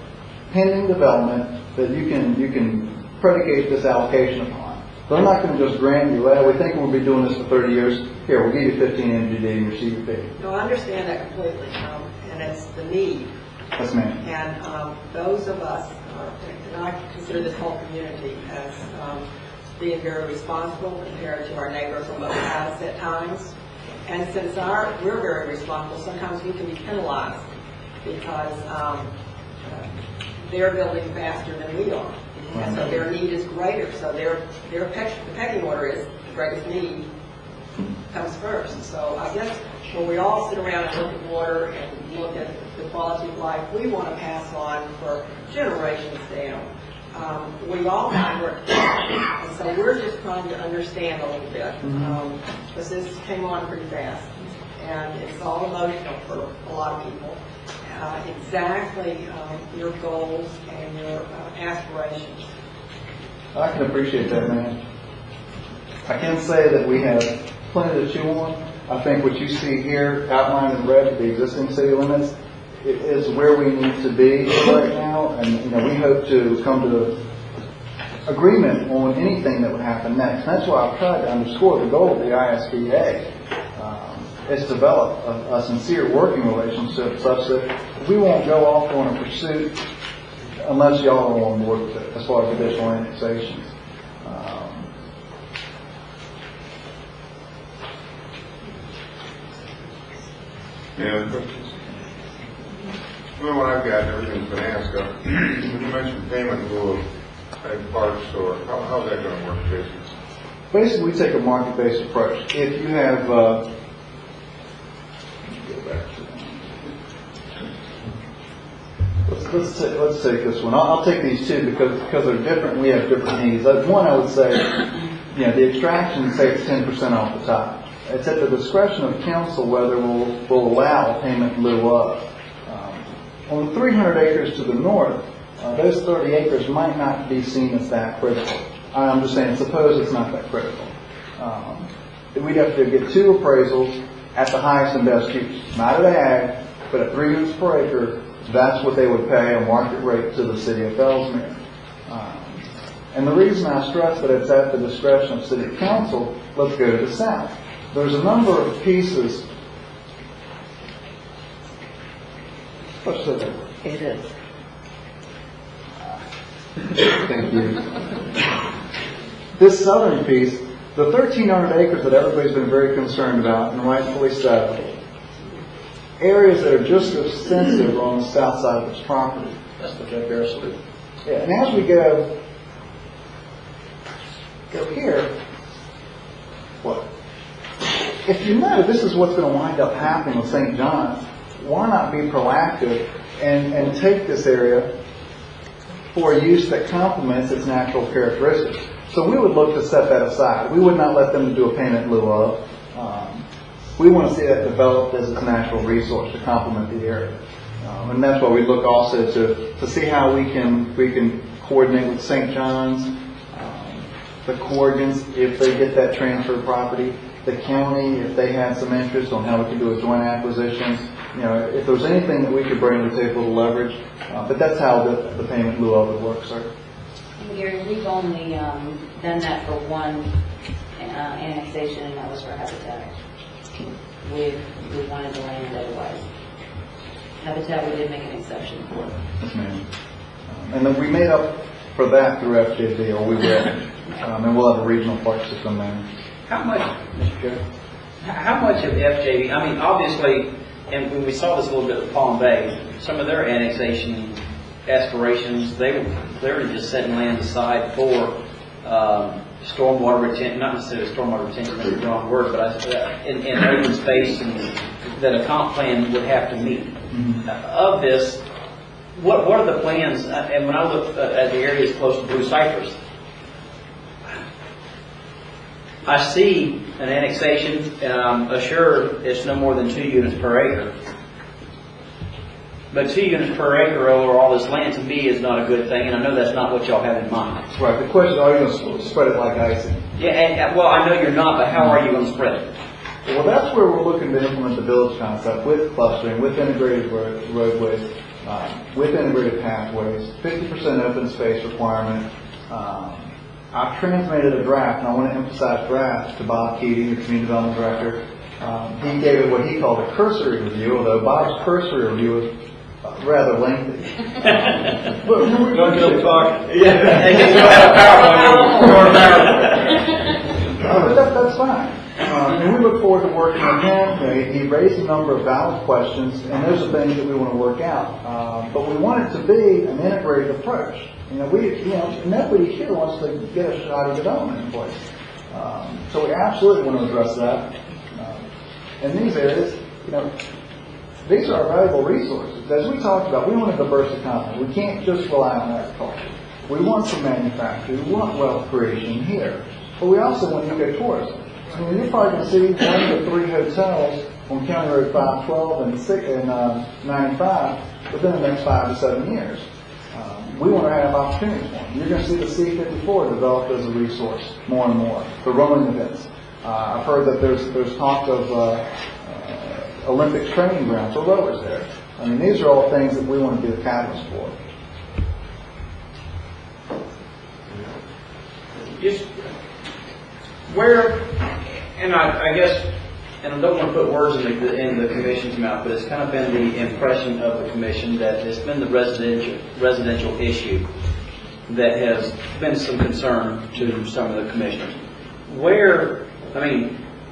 pending development that you can predicate this allocation upon. They're not going to just grant you, well, we think we'll be doing this for 30 years. Here, we'll give you 15 MGD in your CUP. No, I understand that completely, and it's the need. Yes, ma'am. And those of us, and I consider this whole community as being very responsible compared to our neighbors on both sides at times. And since we're very responsible, sometimes we can be penalized because they're building faster than we are. And so their need is greater. So the pecking order is the greatest need comes first. So I guess when we all sit around and look at water and look at the quality of life we want to pass on for generations down, we all have work to do. And so we're just trying to understand a little bit, because this came on pretty fast. And it's all emotional for a lot of people. Exactly your goals and your aspirations. I can appreciate that, man. I can say that we have plenty to chew on. I think what you see here outlined in red, the existing city limits, it is where we need to be right now. And we hope to come to agreement on anything that would happen next. And that's why I've tried to underscore the goal of the ISBA. Is develop a sincere working relationship such that we won't go off on a pursuit unless y'all are on board with it as far as additional annexations. Yeah. Well, what I've got, everything's been asked. When you mentioned payment in lieu of parks, or how's that going to work, basically? Basically, we take a market-based approach. If you have let's take this one. I'll take these two because they're different. We have different needs. One, I would say, the extraction, say it's 10% off the top. It's at the discretion of council whether we'll allow payment in lieu of. On the 300 acres to the north, those 30 acres might not be seen as that critical. I'm just saying, suppose it's not that critical. We'd have to get 2 appraisals at the highest and best use, not at ag, but at 3 units per acre. That's what they would pay a market rate to the city of Ellesmere. And the reason I stress that it's at the discretion of city council, let's go to the south. There's a number of pieces. What's that? It is. Thank you. This southern piece, the 1,300 acres that everybody's been very concerned about, and rightfully so, areas that are just as sensitive are on the south side of this property. That's the Jack Harris Loop. Yeah, and as we go here, what? If you know this is what's going to wind up happening with St. John's, why not be proactive and take this area for a use that complements its natural characteristics? So we would look to set that aside. We would not let them do a payment in lieu of. We want to see that developed as its natural resource to complement the area. And that's why we look also to see how we can coordinate with St. John's, the Corrigans, if they get that transfer property, the county, if they had some interest on how we could do a joint acquisitions. If there's anything that we could bring to the table to leverage, but that's how the payment in lieu of would work, sir. Gary, we've only done that for one annexation, and that was for Habitat. We wanted the land otherwise. Habitat, we did make an exception for. Yes, ma'am. And then we made up for that through FJD, or we will. And we'll have a regional park system there. How much, Mr. Chair? how much of FJB, I mean, obviously, and when we saw this a little bit with Palm Bay, some of their annexation aspirations, they were just setting land aside for stormwater retention, not necessarily stormwater retention, that's the wrong word, but in open space and that a comp plan would have to meet. Of this, what are the plans? And when I look at the areas close to Blue Cypress, I see an annexation, and I'm assured it's no more than 2 units per acre. But 2 units per acre over all this land to me is not a good thing, and I know that's not what y'all have in mind. Right. The question: are you going to spread it like icing? Yeah, and well, I know you're not, but how are you going to spread it? Well, that's where we're looking to implement the village concept with clustering, with integrated roadways. with integrated pathways, 50% open space requirement. I've transmitted a draft, and I want to emphasize draft, to Bob Keating, the Community Development Director. He gave it what he called a cursory review, although Bob's cursory review was rather lengthy. But Don't get him talking. That's fine. And we look forward to working with him. He raised a number of valid questions, and those are things that we want to work out. But we want it to be an integrated approach. Nobody here wants to get a shoddy development in place. So we absolutely want to address that. In these areas, these are valuable resources. As we talked about, we want a diverse economy. We can't just rely on agriculture. We want some manufacturing. We want wealth creation here. But we also want ecotourism. You're probably going to see 1 to 3 hotels on County Road 512 and 95 within the next 5 to 7 years. We want to have opportunities for them. You're going to see the C-54 developed as a resource more and more for rowing events. I've heard that there's talk of Olympic training grounds for rowers there. These are all things that we want to be the catalyst for. Just where, and I guess, and I don't want to put words in the commission's mouth, but it's kind of been the impression of the commission that it's been the residential issue that has been some concern to some of the commissioners.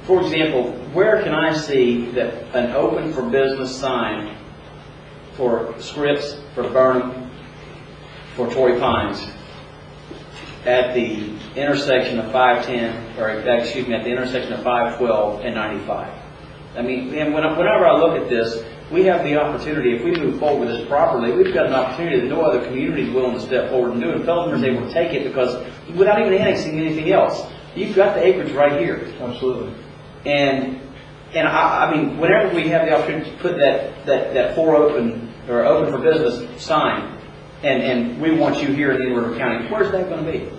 For example, where can I see that an open for business sign for Scripps, for Burnham, for Torrey Pines at the intersection of 510, at the intersection of 512 and 95? And whenever I look at this, we have the opportunity, if we move forward with this properly, we've got an opportunity that no other community is willing to step forward and do it. Felton is able to take it because without even annexing anything else, you've got the acreage right here. Absolutely. And whenever we have the opportunity to put that open for business sign, and we want you here in Indian River County, where's that going to be?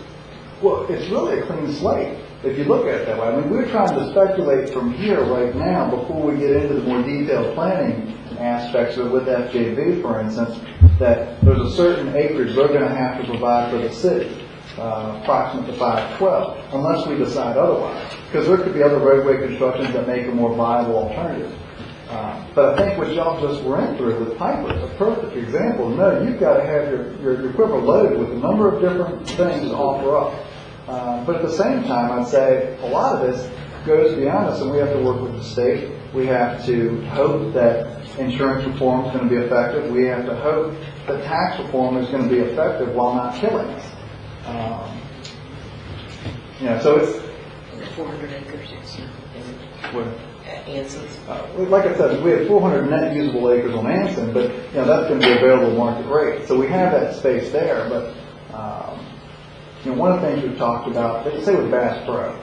Well, it's really a clean slate, if you look at it that way. We're trying to speculate from here right now before we get into the more detailed planning aspects of it with FJB, for instance, that there's a certain acreage they're going to have to provide for the city, approximate to 512, unless we decide otherwise. Because there could be other roadway constructions that make a more viable alternative. But I think what y'all just went through with Piper is a perfect example. No, you've got to have your quiver loaded with a number of different things to offer up. But at the same time, I'd say a lot of this goes beyond us, and we have to work with the state. We have to hope that insurance reform is going to be effective. We have to hope that tax reform is going to be effective while not killing us. So it's 400 acres. like I said, we have 400 net usable acres on Anson, but that's going to be available market rate. So we have that space there. But one of the things we've talked about, say with Bass Pro,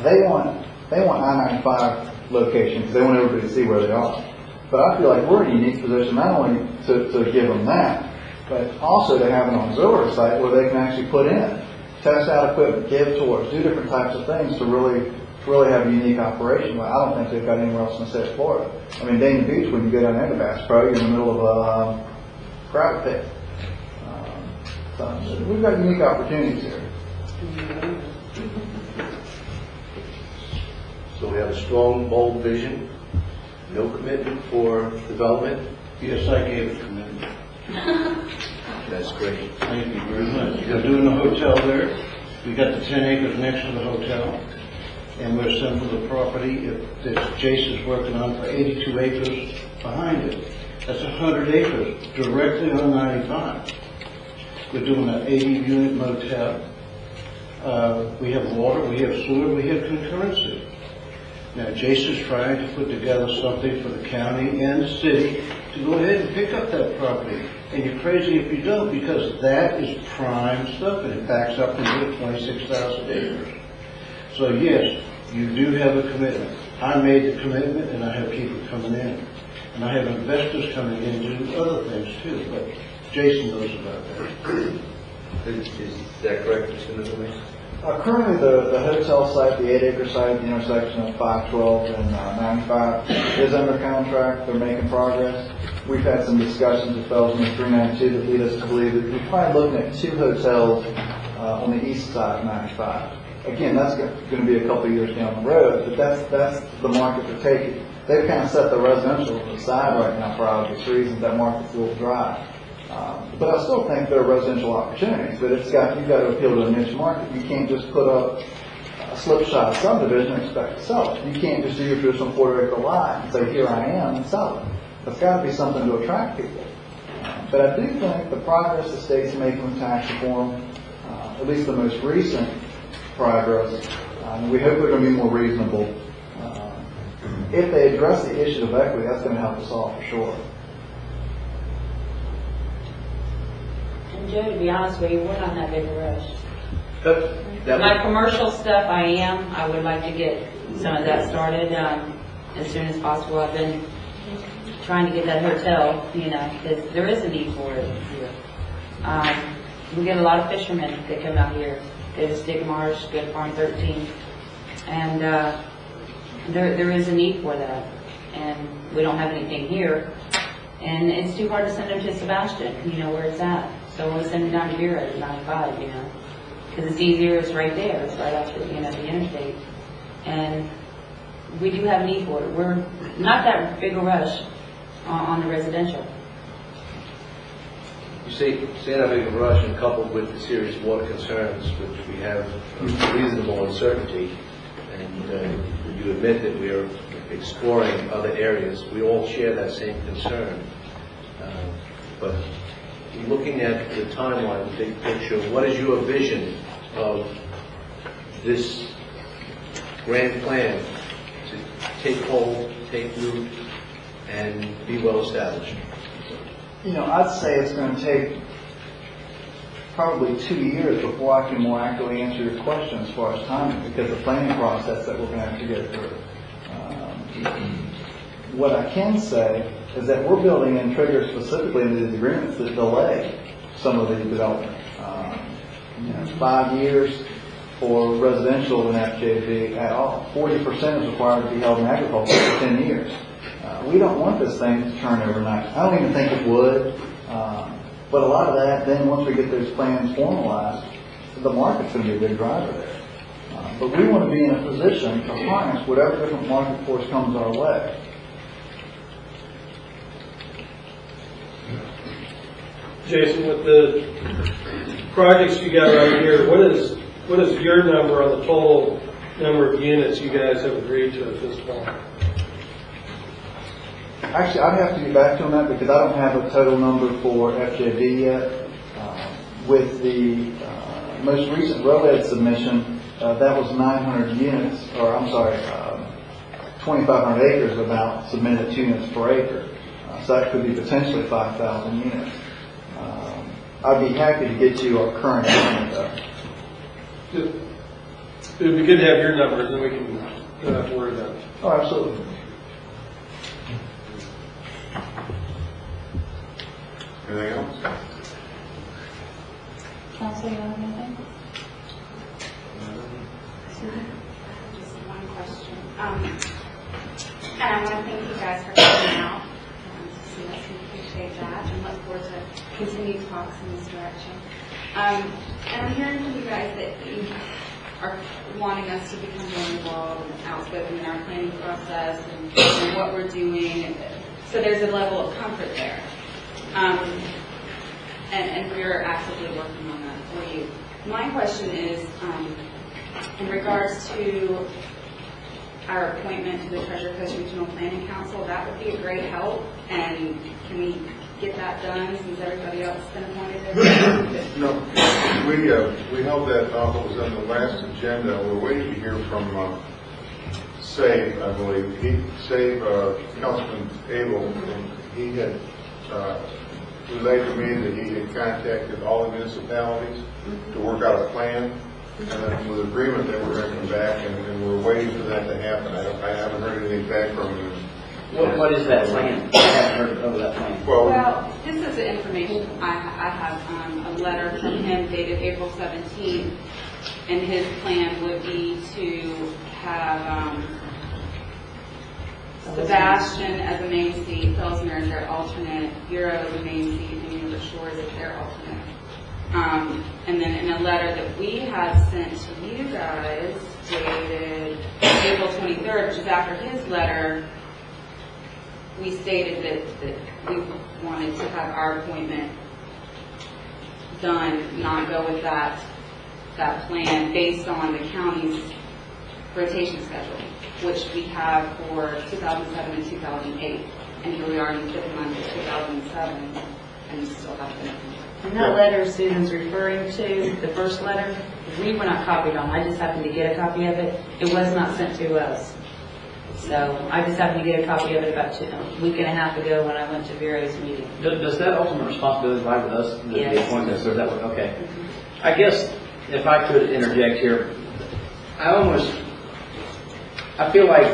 they want I-95 location because they want everybody to see where they are. But I feel like we're in a unique position not only to give them that, but also to have an auxiliary site where they can actually put in, test out equipment, give tours, do different types of things to really have a unique operation. Well, I don't think they've got anywhere else in the state of Florida. Dayton Beach, when you go down there to Bass Pro, you're in the middle of a crowd pit. So we've got unique opportunities here. So we have a strong, bold vision, no commitment for development. Yes, I gave a commitment. That's great. Thank you very much. We're doing a hotel there. We got the 10 acres next to the hotel, and we're selling the property that Jason's working on for 82 acres behind it. That's 100 acres directly on 95. We're doing an 80-unit motel. We have water, we have sewer, we have concurrency. Now, Jason's trying to put together something for the county and the city to go ahead and pick up that property. And you're crazy if you don't, because that is prime stuff, and it backs up into 26,000 acres. So yes, you do have a commitment. I made the commitment, and I have people coming in. And I have investors coming in to do other things too, but Jason knows about that. Is that correct, Mr. Nicholas? Currently, the hotel site, the 8-acre site at the intersection of 512 and 95 is under contract. They're making progress. we've had some discussions with fellows in the 392 that lead us to believe that we're probably looking at 2 hotels on the east side of 95. Again, that's going to be a couple of years down the road, but that's the market they're taking. They've kind of set the residential aside right now for obvious reasons. That market's a little dry. But I still think there are residential opportunities, but you've got to appeal to a niche market. You can't just put up a slipshod subdivision and expect to sell it. You can't just do your traditional 4-acre lot and say, here I am, and sell it. There's got to be something to attract people. But I do think the progress the state's making with tax reform, at least the most recent progress, we hope they're going to be more reasonable. If they address the issue of equity, that's going to help us all for sure. And Joe, to be honest with you, we're not in that big a rush. That My commercial stuff, I would like to get some of that started as soon as possible. I've been trying to get that hotel, because there is a need for it here. We get a lot of fishermen that come out here. Go to Stick Marsh, go to Farm 13, and there is a need for that. And we don't have anything here, and it's too hard to send them to Sebastian, where it's at. So we send them down to Bureau at 95, because it's easier. It's right there. It's right off the interstate, and we do have a need for it. We're not that big a rush on the residential. You see that big a rush, and coupled with the serious water concerns, which we have reasonable uncertainty, and you admit that we are exploring other areas. We all share that same concern. But looking at the timeline, the big picture, what is your vision of this grand plan to take hold, take root, and be well established? I'd say it's going to take probably 2 years before I can more accurately answer your question as far as timing, because the planning process that we're going to have to go through. What I can say is that we're building in triggers specifically into these agreements that delay some of these developments. 5 years for residential in FJB at all. 40% is required to be held in agriculture for 10 years. We don't want this thing to turn overnight. I don't even think it would. But a lot of that, then once we get those plans formalized, the market's going to be a big driver there. But we want to be in a position to harness whatever different market force comes our way. Jason, with the projects you got right here, what is your number on the total number of units you guys have agreed to at this point? Actually, I'd have to get back to on that because I don't have a total number for FJB yet. With the most recent ROED submission, that was 900 units, or I'm sorry, 2,500 acres about submitted 2 units per acre. So that could be potentially 5,000 units. I'd be happy to get you our current estimate though. It would be good to have your numbers, and we can don't have to worry about it. Oh, absolutely. Anything else? Council, you have anything? Just one question. And I want to thank you guys for coming out to see us. We appreciate that and look forward to continued talks in this direction. And I'm hearing from you guys that you are wanting us to become more involved and outspoken in our planning process and what we're doing. So there's a level of comfort there. And we're actively working on that for you. My question is, in regards to our appointment to the Treasure Coast Regional Planning Council, that would be a great help. And can we get that done since everybody else has been appointed there? No, we held that off. It was on the last agenda. We're waiting to hear from Save, I believe. Councilman Abel, and he had relayed to me that he had contacted all the municipalities to work out a plan, and then with agreement they were going to come back, and we're waiting for that to happen. I haven't heard anything back from him. What is that plan? I haven't heard of that plan. Well, this is the information I have. A letter from him dated April 17th, and his plan would be to have Sebastian as a main seat, Felsner as their alternate, Bureau as a main seat, and Union Shores as their alternate. And then in a letter that we had sent to you guys, dated April 23rd, which is after his letter, we stated that we wanted to have our appointment done, not go with that plan based on the county's rotation schedule, which we have for 2007 and 2008. And here we are in the 5th month of 2007, and we still have to. And that letter Susan's referring to, the first letter, we were not copied on. I just happened to get a copy of it. It was not sent to us. So I just happened to get a copy of it about a week and a half ago when I went to Bureau's meeting. Does that ultimate responsibility lie with us? Yes. The appointments, or that one? Okay. I guess if I could interject here, I feel like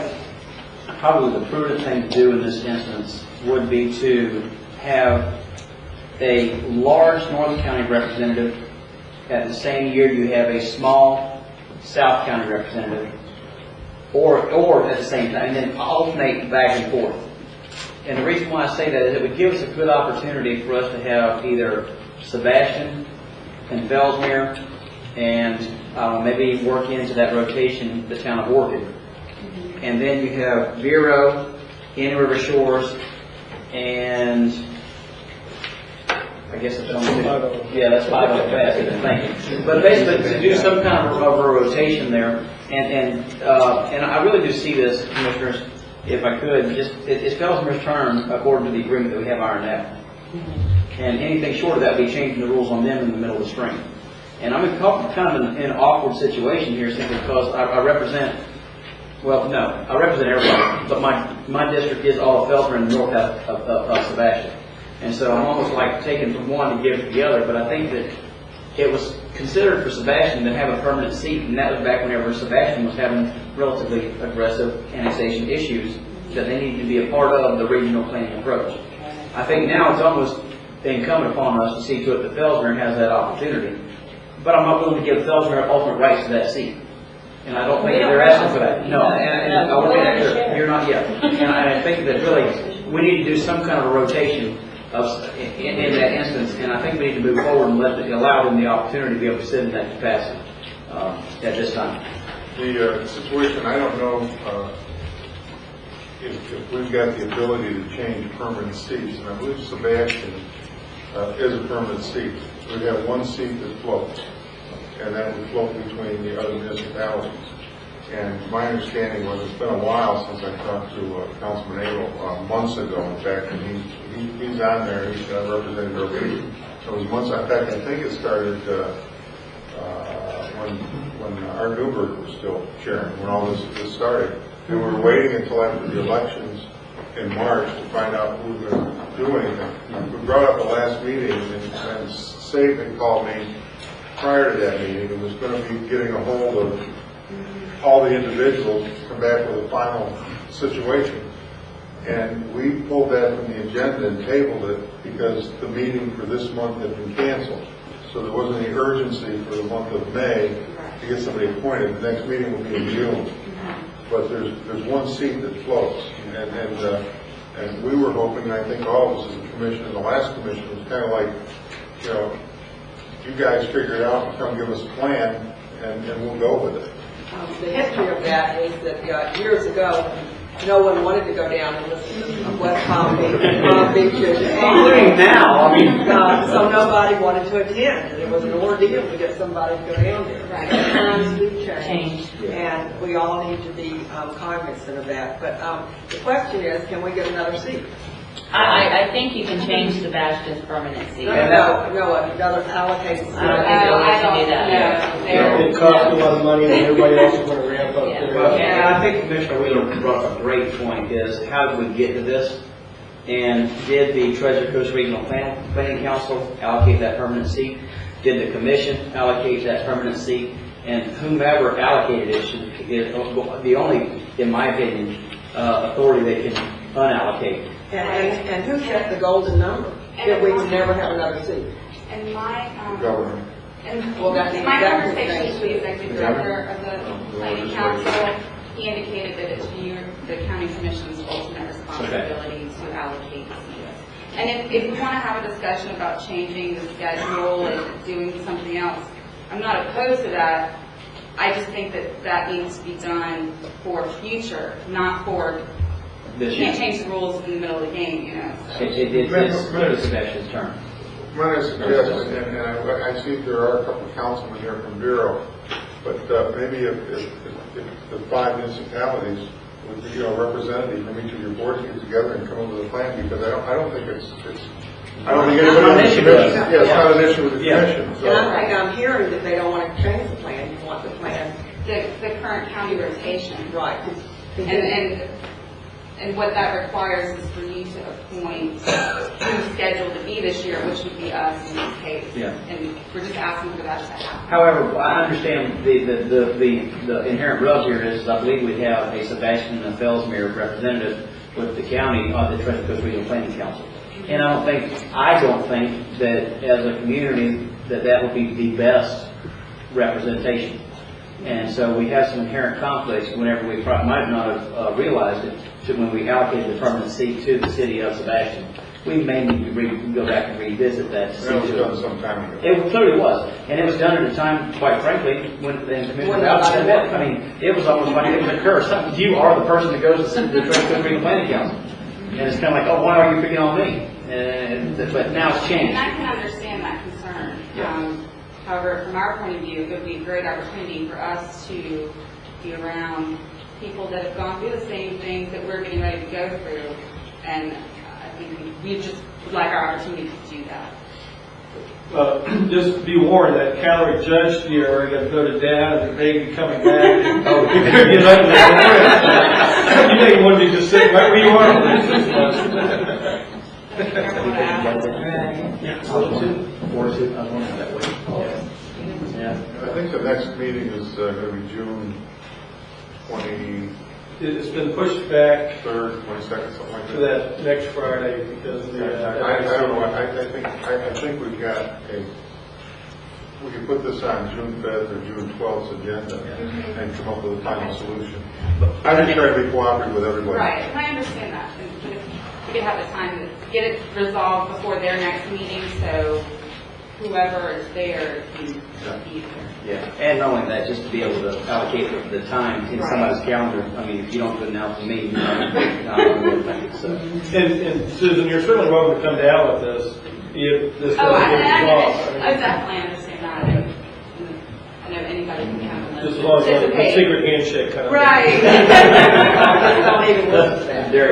probably the prudent thing to do in this instance would be to have a large North County representative at the same year you have a small South County representative, or at the same time, and then alternate back and forth. And the reason why I say that is it would give us a good opportunity for us to have either Sebastian and Felsmere and maybe work into that rotation the town of Orchid. And then you have Vero, Indian River Shores, and I guess it's only yeah, that's 5 of fast. Thank you. But basically, to do some kind of a rotation there, and I really do see this, commissioners, if I could, it's Felsmer's turn according to the agreement that we have ironed out. And anything short of that would be changing the rules on them in the middle of the spring. And I'm kind of in an awkward situation here simply because I represent. Well, no, I represent everybody, but my district is all of Felsmer and north of Sebastian. And so I'm almost like taking from one to give to the other, but I think that it was considered for Sebastian to have a permanent seat, and that was back whenever Sebastian was having relatively aggressive annexation issues that they needed to be a part of the regional planning approach. I think now it's almost incumbent upon us to see to it that Felsmer has that opportunity, but I'm not willing to give Felsmer ultimate rights to that seat. And I don't think that they're asking for that. No, and I want to be that clear. You're not yet. And I think that really we need to do some kind of a rotation in that instance, and I think we need to move forward and allow them the opportunity to be able to sit in that capacity at this time. The situation, I don't know if we've got the ability to change permanent seats, and I believe Sebastian is a permanent seat. We have one seat that floats, and that would float between the other municipalities. And my understanding was it's been a while since I talked to Councilman Abel, months ago, in fact, and he's on there, he's representing our region. It was months, in fact, I think it started when Art Newberg was still chairman, when all this started. And we were waiting until after the elections in March to find out who was going to do anything. We brought up the last meeting, and Saban called me prior to that meeting and was going to be getting a hold of all the individuals to come back with a final situation. And we pulled that from the agenda and tabled it because the meeting for this month had been canceled. So there wasn't any urgency for the month of May to get somebody appointed. The next meeting will be in June. But there's one seat that floats. And we were hoping, and I think all of us as a commission, and the last commission was kind of like, you guys figure it out and come give us a plan, and we'll go with it. The history of that is that years ago, no one wanted to go down and listen to West Palm Beach, including now. I mean, so nobody wanted to attend, and it was an ordeal to get somebody to go down there. Right. Times we've changed, and we all need to be cognizant of that. But the question is, can we get another seat? I think you can change Sebastian's permanent seat. No, another allocation. I don't think you'll let you do that. It costs a lot of money, and everybody else is going to ramp up their. And I think Commissioner Wheeler brought up a great point, is how did we get to this? And did the Treasure Coast Regional Planning Council allocate that permanent seat? Did the commission allocate that permanent seat? And whomever allocated it should be the only, in my opinion, authority that can unallocate. And who set the golden number that we would never have another seat? And my Governor. And well, that's my conversation with the executive director of the planning council he indicated that it's the county commission's ultimate responsibility to allocate the seats. And if we want to have a discussion about changing the schedule and doing something else, I'm not opposed to that. I just think that needs to be done for future, not for, you can't change the rules in the middle of the game, you know. So. It's Sebastian's turn. My suggestion, and I see there are a couple of councilmen here from Bureau, but maybe if the 5 municipalities with a representative from each of your boards get together and come up with a plan, because I don't think it's I don't think anybody on the commission, it's not an issue with the commission. So. And I'm hearing that they don't want to change the plan, you want the plan. The current county rotation. Right. And what that requires is for you to appoint who's scheduled to be this year, which would be us in this case. Yeah. And we're just asking for that to happen. However, I understand the inherent rub here is I believe we have a Sebastian and a Fellsmere representative with the county on the Treasure Coast Regional Planning Council. And I don't think that as a community that would be the best representation. And so we have some inherent conflicts whenever we might not have realized it when we allocated the permanent seat to the city of Sebastian. We may need to go back and revisit that. That was done some time ago. It clearly was. And it was done at a time, quite frankly, when Commissioner Bowden said that. I mean, it was almost like it was a curse. You are the person that goes to the Treasure Coast Regional Planning Council. And it's kind of like, oh, why are you picking on me? But now it's changed. And I can understand that concern. Yeah. However, from our point of view, it would be a great opportunity for us to be around people that have gone through the same things that we're getting ready to go through. And I think we just would like our opportunity to do that. Just be warned that calorie judge here are going to go to dad and the baby coming back. And, you're going to get up there. You may want to be just sitting right where you are. I think the next meeting is going to be June 20. It's been pushed back 3rd, 22nd, something like to that next Friday because of the. I don't know. I think we've got we can put this on June 5th or June 12th's agenda and come up with a final solution. I just try to be cooperative with everybody. Right, and I understand that. And if we could have the time to get it resolved before their next meeting, so whoever is there can be there. Yeah, and not only that, just to be able to allocate the time in somebody's calendar. I mean, if you don't do it now for me, you're not going to do it. So. And Susan, you're certainly welcome to come down with this if this doesn't get resolved. I definitely understand that. I know anybody can count on Just as long as it's a secret handshake kind of right. Don't even listen to that. Your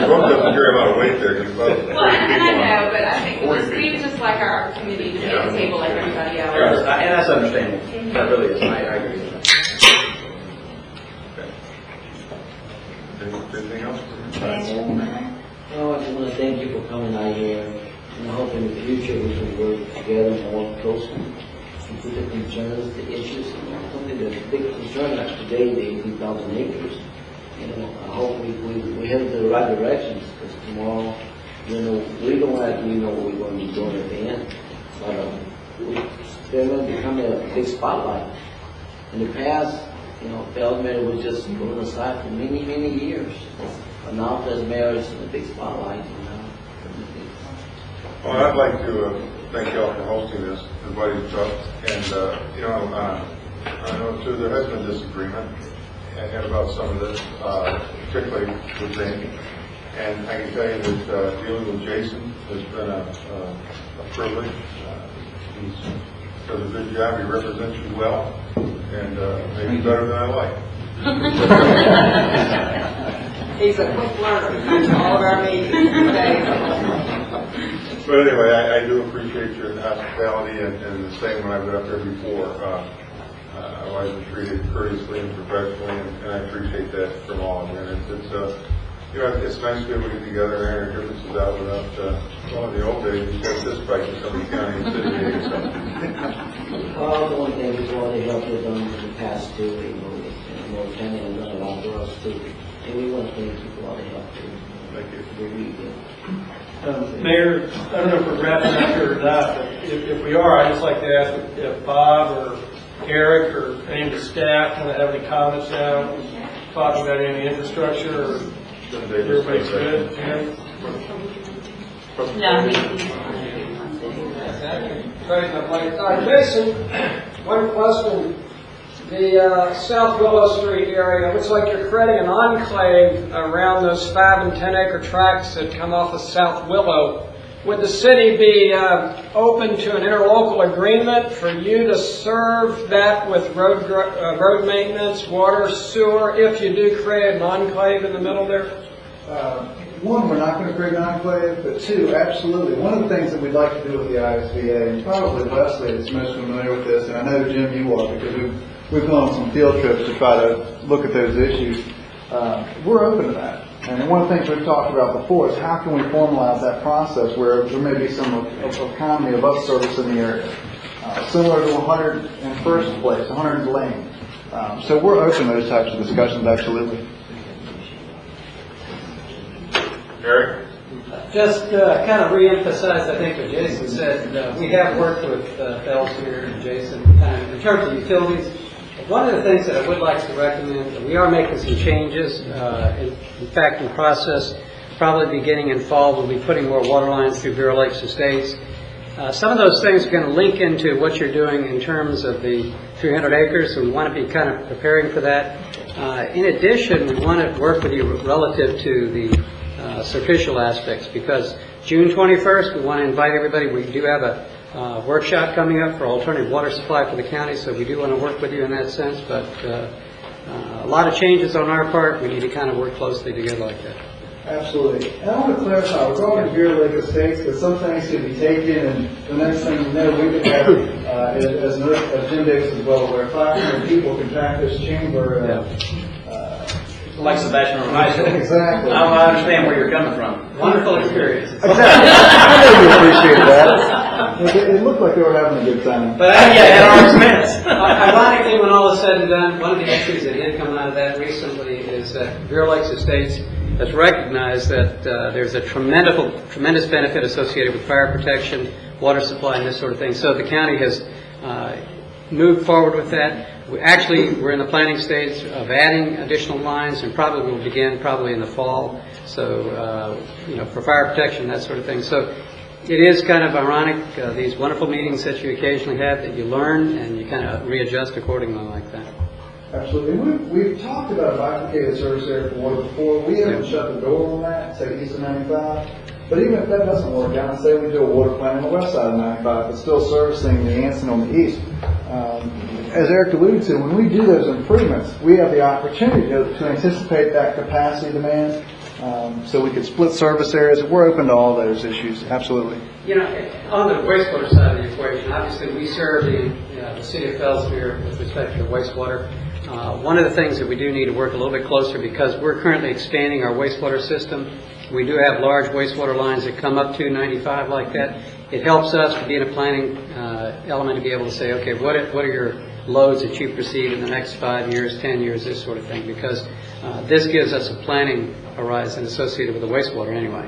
book doesn't carry a lot of weight there. Well, and I know, but I think we just like our community to be at the table like everybody else. And that's understandable. That really is. I agree with that. Anything else? No, I just want to thank you for coming out here, and I hope in the future we can work together more closely and put the concerns, the issues, something that's a big concern like today, the 18,000 acres. I hope we head in the right directions, because tomorrow, we don't actually know what we're going to be doing at the end, but they're going to become a big spotlight. In the past, Fellsmere was just put aside for many, many years. But now Fellsmere is in a big spotlight. Well, I'd like to thank you all for hosting this, inviting us up. And, I know too, there has been disagreement and about some of this, particularly with Amy. And I can tell you that dealing with Jason has been a privilege. He does a good job. He represents you well, and maybe better than I like. He's a quick learner. Comes to all of our meetings today. But anyway, I do appreciate your hospitality, and the same when I've been up there before. I've always been treated courteously and professionally, and I appreciate that from all of you. And it's nice to be able to get together and iron our differences out without, in the old days, we had this fight in some county and city meetings. I also want to thank you for all the help you've done in the past too. County has done a lot for us too. And we want to thank you for all the help too. Thank you. We're really good. Mayor, I don't know if we're wrapping up here or not, but if we are, I'd just like to ask if Bob or Eric or any of the staff want to have any comments now, talking about any infrastructure, or everybody's good? Eric? Jason, one question. The South Willow Street area looks like you're creating an enclave around those 5 and 10 acre tracts that come off of South Willow. Would the city be open to an interlocal agreement for you to serve that with road maintenance, water, sewer, if you do create an enclave in the middle there? One, we're not going to create an enclave, but two, absolutely. One of the things that we'd like to do with the ISBA, and probably Leslie is most familiar with this, and I know, Jim, you are, because we've gone on some field trips to try to look at those issues. We're open to that. And one of the things we've talked about before is how can we formalize that process where there may be some economy of us service in the area, similar to 101st Place, 100 Lane. So we're open to those types of discussions, absolutely. Eric? Just kind of re-emphasize, I think, what Jason said. We have worked with Fells here and Jason in terms of utilities. One of the things that I would like to recommend, we are making some changes. In fact, in process, probably beginning in fall, we'll be putting more water lines through Bureau Lakes Estates. Some of those things are going to link into what you're doing in terms of the 300 acres, so we want to be kind of preparing for that. In addition, we want to work with you relative to the superficial aspects, because June 21st, we want to invite everybody. We do have a workshop coming up for alternative water supply for the county, so we do want to work with you in that sense, but a lot of changes on our part. We need to kind of work closely together like that. Absolutely. And I want to clarify, we're going to Bureau Lake Estates, but some things can be taken, and the next thing you know, we could have, as Jim Davis is well aware, 500 people can pack this chamber. Like Sebastian or High School. Exactly. I understand where you're coming from. Wonderful experience. Exactly. I really appreciate that. It looked like they were having a good time. But at our expense. Ironically, when all is said and done, one of the issues that did come out of that recently is that Bureau Lakes Estates has recognized that there's a tremendous benefit associated with fire protection, water supply, and this sort of thing. So the county has moved forward with that. We're in the planning stage of adding additional lines, and probably will begin in the fall. So, for fire protection, that sort of thing. So it is kind of ironic, these wonderful meetings that you occasionally have, that you learn and you kind of readjust accordingly like that. Absolutely. We've talked about a bifurcated service area for water before. We haven't shut the door on that, say east of 95. But even if that doesn't work out, and say we do a water plant on the west side of 95, but still servicing the Anson on the east, as Eric alluded to, when we do those improvements, we have the opportunity to anticipate that capacity demand, so we could split service areas. We're open to all those issues, absolutely. On the wastewater side of the equation, obviously we serve the city of Fellsmere with respect to the wastewater. One of the things that we do need to work a little bit closer, because we're currently expanding our wastewater system. We do have large wastewater lines that come up to 95 like that. It helps us to be in a planning element to be able to say, okay, what are your loads that you perceive in the next 5 years, 10 years, this sort of thing, because this gives us a planning horizon associated with the wastewater anyway.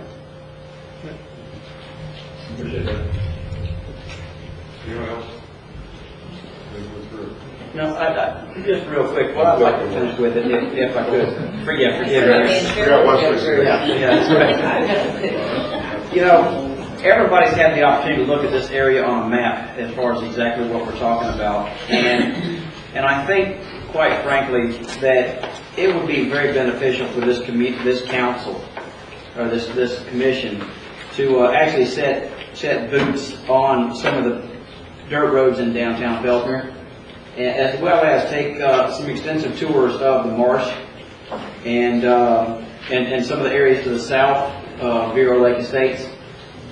Appreciate that. Anyone else? No, just real quick, what I'd like to finish with, if I could. Forgive me. Everybody's had the opportunity to look at this area on a map as far as exactly what we're talking about. And I think, quite frankly, that it would be very beneficial for this council, or this commission, to actually set boots on some of the dirt roads in downtown Fellsmere, as well as take some extensive tours of the marsh and some of the areas to the south of Bureau Lake Estates.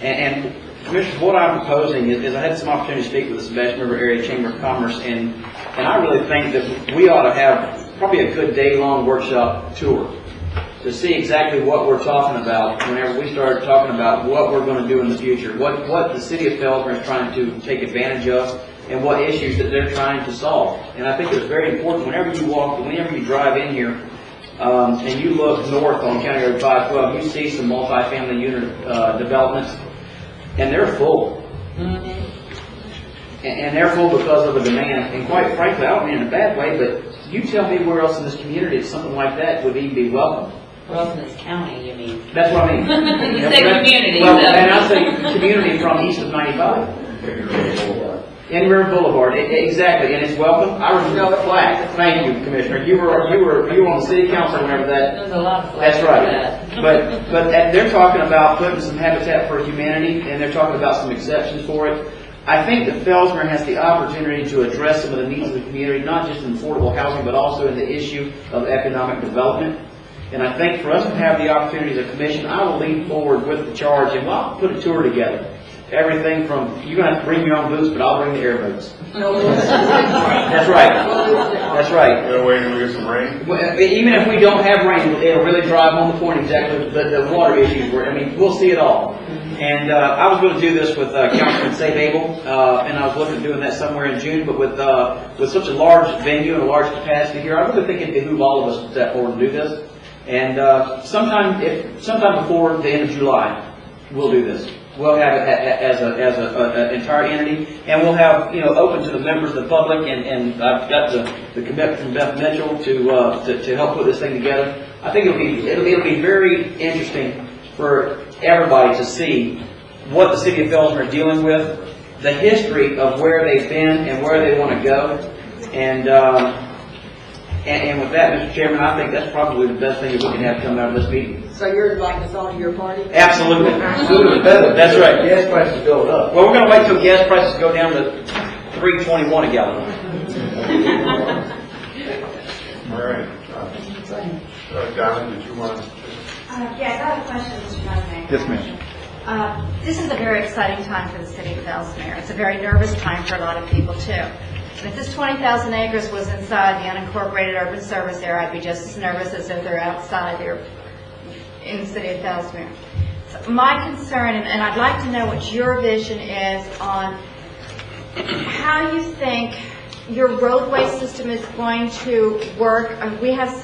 And Commissioners, what I'm proposing is I had some opportunity to speak with the Sebastian River Area Chamber of Commerce, and I really think that we ought to have probably a good day-long workshop tour to see exactly what we're talking about whenever we start talking about what we're going to do in the future, what the city of Fellsmere is trying to take advantage of, and what issues that they're trying to solve. And I think it's very important whenever you drive in here, and you look north on County Road 512, you see some multifamily unit developments, and they're full. and they're full because of a demand. And quite frankly, I don't mean in a bad way, but you tell me where else in this community that something like that would even be welcome. Well, in this county, you mean? That's what I mean. You say community, Well, so. and I say community from east of 95. Indian River Boulevard, exactly, and it's welcome. I remember the flag. Thank you, Commissioner. You were on the city council whenever that. There's a lot of flags. That's right. But they're talking about putting some Habitat for Humanity, and they're talking about some exceptions for it. I think that Fellsmere has the opportunity to address some of the needs of the community, not just in affordable housing, but also in the issue of economic development. And I think for us to have the opportunity as a commission, I will lean forward with the charge, and we'll put a tour together. Everything from, you're going to have to bring your own boots, but I'll bring the air boots. That's right. That's right. No way to get some rain. Well, even if we don't have rain, it'll really drive home the point exactly the water issues. I mean, we'll see it all. And I was going to do this with Councilman Save Abel, and I was looking at doing that somewhere in June. But with such a large venue and a large capacity here, I really think it'd behoove all of us to step forward and do this. And sometime before the end of July, we'll do this. We'll have it as an entire entity, and we'll have open to the members of the public. And I've got the commitment from Beth Mitchell to help put this thing together. I think it'll be very interesting for everybody to see what the city of Fellsmere are dealing with, the history of where they've been and where they want to go, and with that, Mr. Chairman, I think that's probably the best thing that we can have come out of this meeting. So you're inviting us all to your party? Absolutely. That's right. Gas prices going up. Well, we're going to wait till gas prices go down to $3.21 a gallon. All right. Donna, did you want to? Yes, I have a question, Mr. President. Yes, ma'am. This is a very exciting time for the city of Fellsmere. It's a very nervous time for a lot of people, too. And if this 20,000 acres was inside the unincorporated urban service area, I'd be just as nervous as if they're outside there in the city of Fellsmere. So my concern, and I'd like to know what your vision is on how you think your roadway system is going to work. We have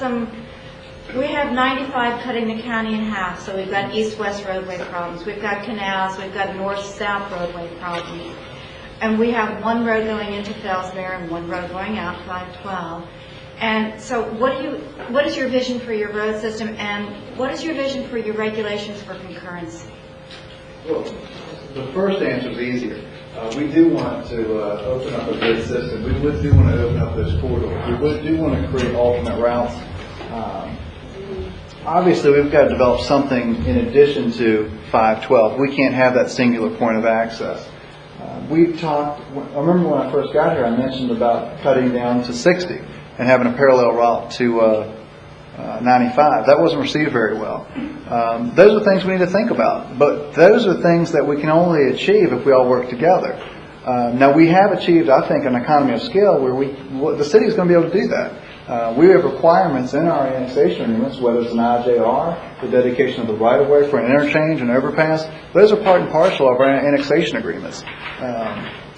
95 cutting the county in half, so we've got east-west roadway problems. We've got canals, we've got north-south roadway problems. And we have one road going into Fellsmere and one road going out, 512. And so what is your vision for your road system, and what is your vision for your regulations for concurrency? Well, the first answer is easier. We do want to open up a good system. We do want to open up those corridors. We do want to create alternate routes. Obviously, we've got to develop something in addition to 512. We can't have that singular point of access. We've talked, I remember when I first got here, I mentioned about cutting down to 60 and having a parallel route to 95. That wasn't received very well. Those are things we need to think about, but those are things that we can only achieve if we all work together. Now, we have achieved, I think, an economy of scale where the city is going to be able to do that. We have requirements in our annexation agreements, whether it's an IJR, the dedication of the right-of-way for an interchange, an overpass. Those are part and parcel of our annexation agreements.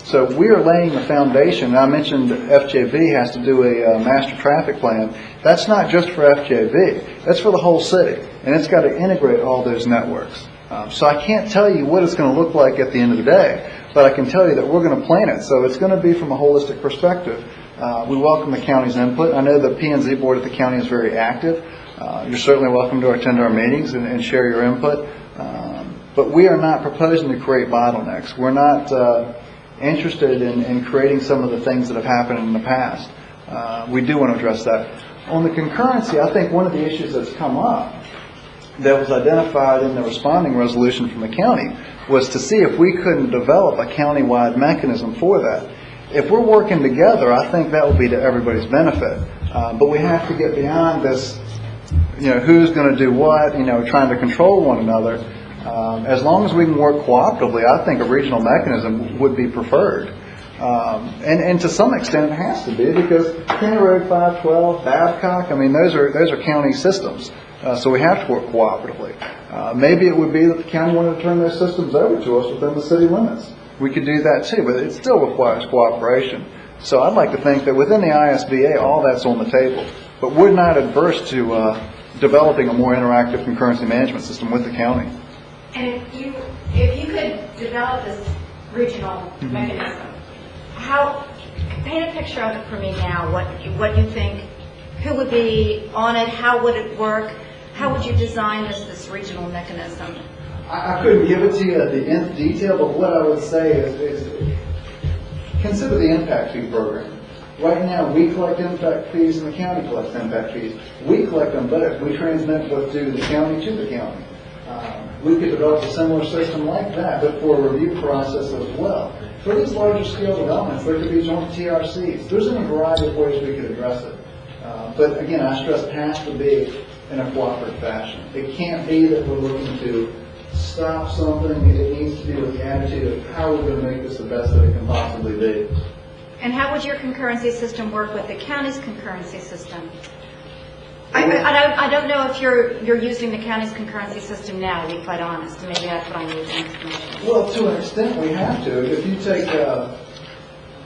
So we are laying the foundation. And I mentioned FJB has to do a master traffic plan. That's not just for FJB. That's for the whole city. And it's got to integrate all those networks. So I can't tell you what it's going to look like at the end of the day, but I can tell you that we're going to plan it. So it's going to be from a holistic perspective. We welcome the county's input. I know the P&Z board at the county is very active. You're certainly welcome to attend our meetings and share your input. But we are not proposing to create bottlenecks. We're not interested in creating some of the things that have happened in the past. We do want to address that. On the concurrency, I think one of the issues that's come up that was identified in the responding resolution from the county was to see if we couldn't develop a county-wide mechanism for that. If we're working together, I think that will be to everybody's benefit. But we have to get beyond this, who's going to do what, trying to control one another. As long as we can work cooperatively, I think a regional mechanism would be preferred. And to some extent it has to be, because County Road 512, Babcock, those are county systems. So we have to work cooperatively. Maybe it would be that the county wanted to turn those systems over to us within the city limits. We could do that too, but it still requires cooperation. So I'd like to think that within the ISBA, all that's on the table. But we're not adverse to developing a more interactive concurrency management system with the county. And if you could develop this regional mechanism, paint a picture of it for me now, what you think, who would be on it, how would it work, how would you design this regional mechanism? I couldn't give it to you at the nth detail, but what I would say is consider the impact fee program. Right now, we collect impact fees and the county collects impact fees. We collect them both. We transmit what's due to the county to the county. We could develop a similar system like that, but for a review process as well. For these larger scale developments, there could be joint TRCs. There's a variety of ways we could address it. But again, I stress it has to be in a cooperative fashion. It can't be that we're looking to stop something. It needs to be with the attitude of how we're going to make this the best that it can possibly be. And how would your concurrency system work with the county's concurrency system? I don't know if you're using the county's concurrency system now, to be quite honest. Maybe that's what I need information. Well, to an extent, we have to. If you take the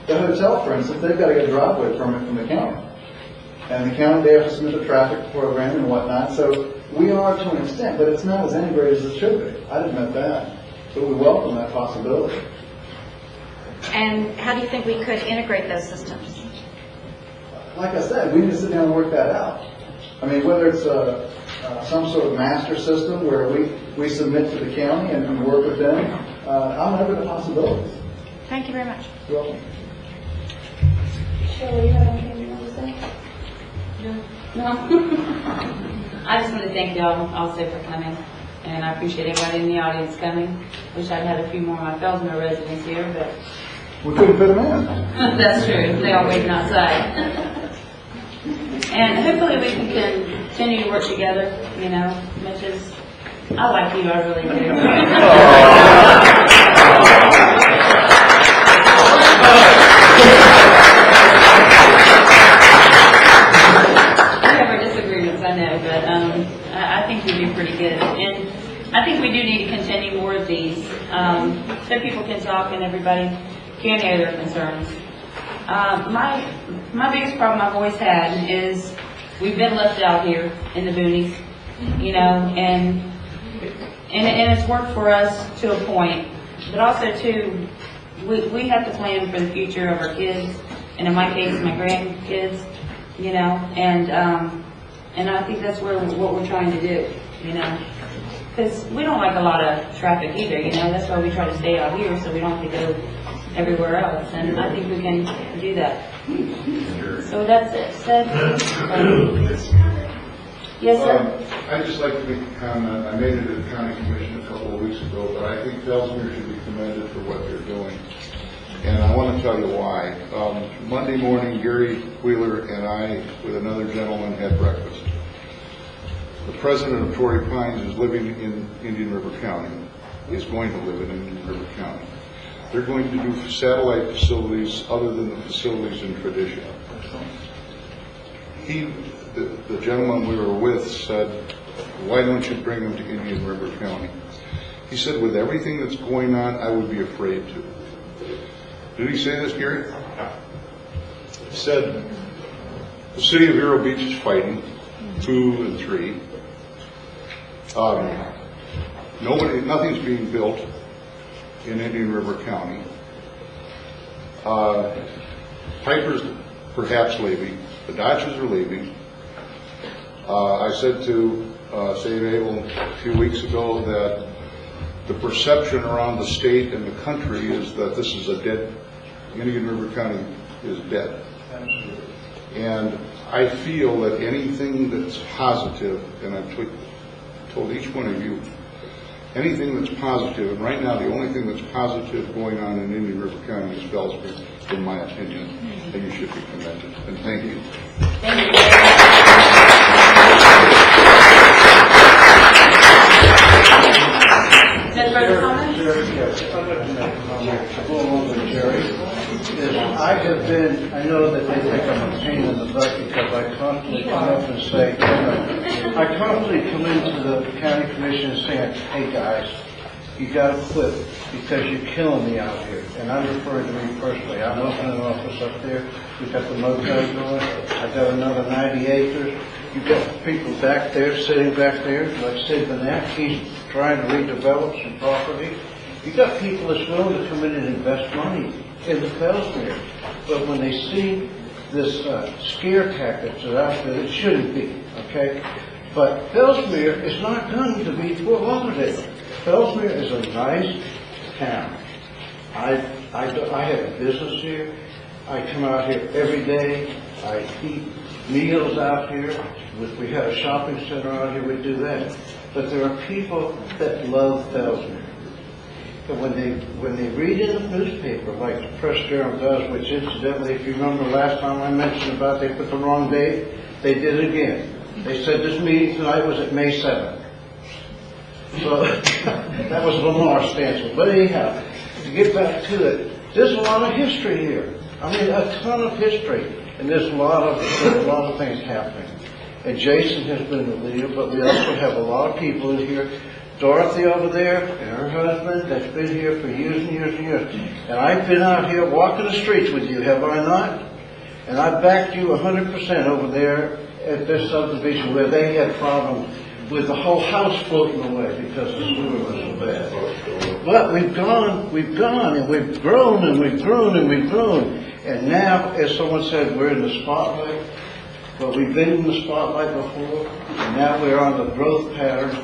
hotel, for instance, they've got to get a driveway permit from the county. And the county, they have to submit a traffic program and whatnot. So we are to an extent, but it's not as integrated as it should be. I'd admit that. But we welcome that possibility. And how do you think we could integrate those systems? Like I said, we need to sit down and work that out. I mean, whether it's some sort of master system where we submit to the county and work with them, I'm open to possibilities. Thank you very much. You're welcome. Shirley, you have anything you want to say? No. I just want to thank y'all also for coming, and I appreciate everybody in the audience coming. Wish I'd had a few more of my Fellsmere residents here, but we couldn't fit them in. That's true. They are waiting outside. And hopefully we can continue to work together, you know, much as I like you, I really do. We have our disagreements, I know, but I think we do pretty good. And I think we do need to continue more of these, so people can talk and everybody can air their concerns. My biggest problem I've always had is we've been left out here in the boonies, you know, and it's worked for us to a point, but also too, we have to plan for the future of our kids, and in my case, my grandkids, you know, and I think that's what we're trying to do, you know, because we don't like a lot of traffic either, you know, that's why we try to stay out here so we don't have to go everywhere else, and I think we can do that. So that's it. Said, yes, sir? I'd just like to make a comment. I made it at the county commission a couple of weeks ago, but I think Fellsmere should be commended for what they're doing. And I want to tell you why. Monday morning, Gary Wheeler and I, with another gentleman, had breakfast. The president of Torrey Pines is living in Indian River County, is going to live in Indian River County. They're going to do satellite facilities other than the facilities in tradition. The gentleman we were with said, why don't you bring them to Indian River County? He said, with everything that's going on, I would be afraid to. Did he say this, Gary? He said, the city of Vero Beach is fighting, 2 and 3. Nothing's being built in Indian River County. Piper's perhaps leaving. The Dodgers are leaving. I said to Save Abel a few weeks ago that the perception around the state and the country is that this is a dead, Indian River County is dead. And I feel that anything that's positive, and I've told each one of you, anything that's positive, and right now the only thing that's positive going on in Indian River County is Fellsmere, in my opinion, and you should be commended. And thank you. Thank you. I know that they think I'm a pain in the butt because I constantly come up and say, I constantly come into the county commission and say, hey guys, you gotta quit because you're killing me out here. And I'm referring to me personally. I'm opening an office up there. We've got the motel going. I've got another 90 acres. You've got people back there, sitting back there, like Sid Benak. He's trying to redevelop some property. You've got people that's willing to come in and invest money in the Fellsmere. But when they see this scare tactics that out there, it shouldn't be, okay? But Fellsmere is not going to be Fort Lauderdale. Fellsmere is a nice town. I have a business here. I come out here every day. I eat meals out here. We have a shopping center out here. We do that. But there are people that love Fellsmere. And when they read in the newspaper, like the Press Journal does, which incidentally, if you remember last time I mentioned about they put the wrong date, they did it again. They said this meeting tonight was at May 7th. So that was Lamar's stance. But anyhow, to get back to it, there's a lot of history here. I mean, a ton of history, and there's a lot of things happening. And Jason has been the leader, but we also have a lot of people in here. Dorothy over there and her husband that's been here for years and years and years. And I've been out here walking the streets with you, have I not? And I backed you 100% over there at this subdivision where they had problems with the whole house floating away because the sewer was so bad. But we've gone, and we've grown, and we've grown, and we've grown. And now, as someone said, we're in the spotlight. But we've been in the spotlight before, and now we're on the growth pattern.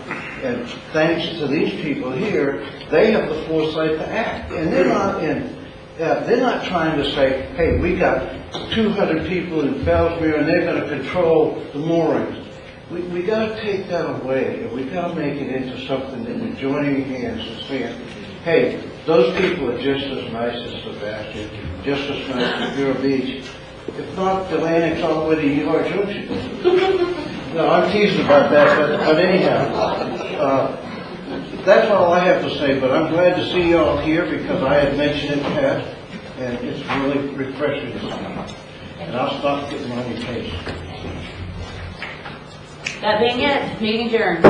And thanks to these people here, they have the foresight to act. And they're not trying to say, hey, we got 200 people in Fellsmere and they're going to control the moorings. We got to take that away, and we got to make it into something that we're joining hands and saying, hey, those people are just as nice as Sebastian, just as nice as Vero Beach. If not, Atlantic's all the way to York Junction. No, I'm teasing about that, but anyhow, that's all I have to say. But I'm glad to see you all here because I had mentioned in the past, and it's really refreshing to see. And I'll stop getting my impatient. That being it, meeting adjourned.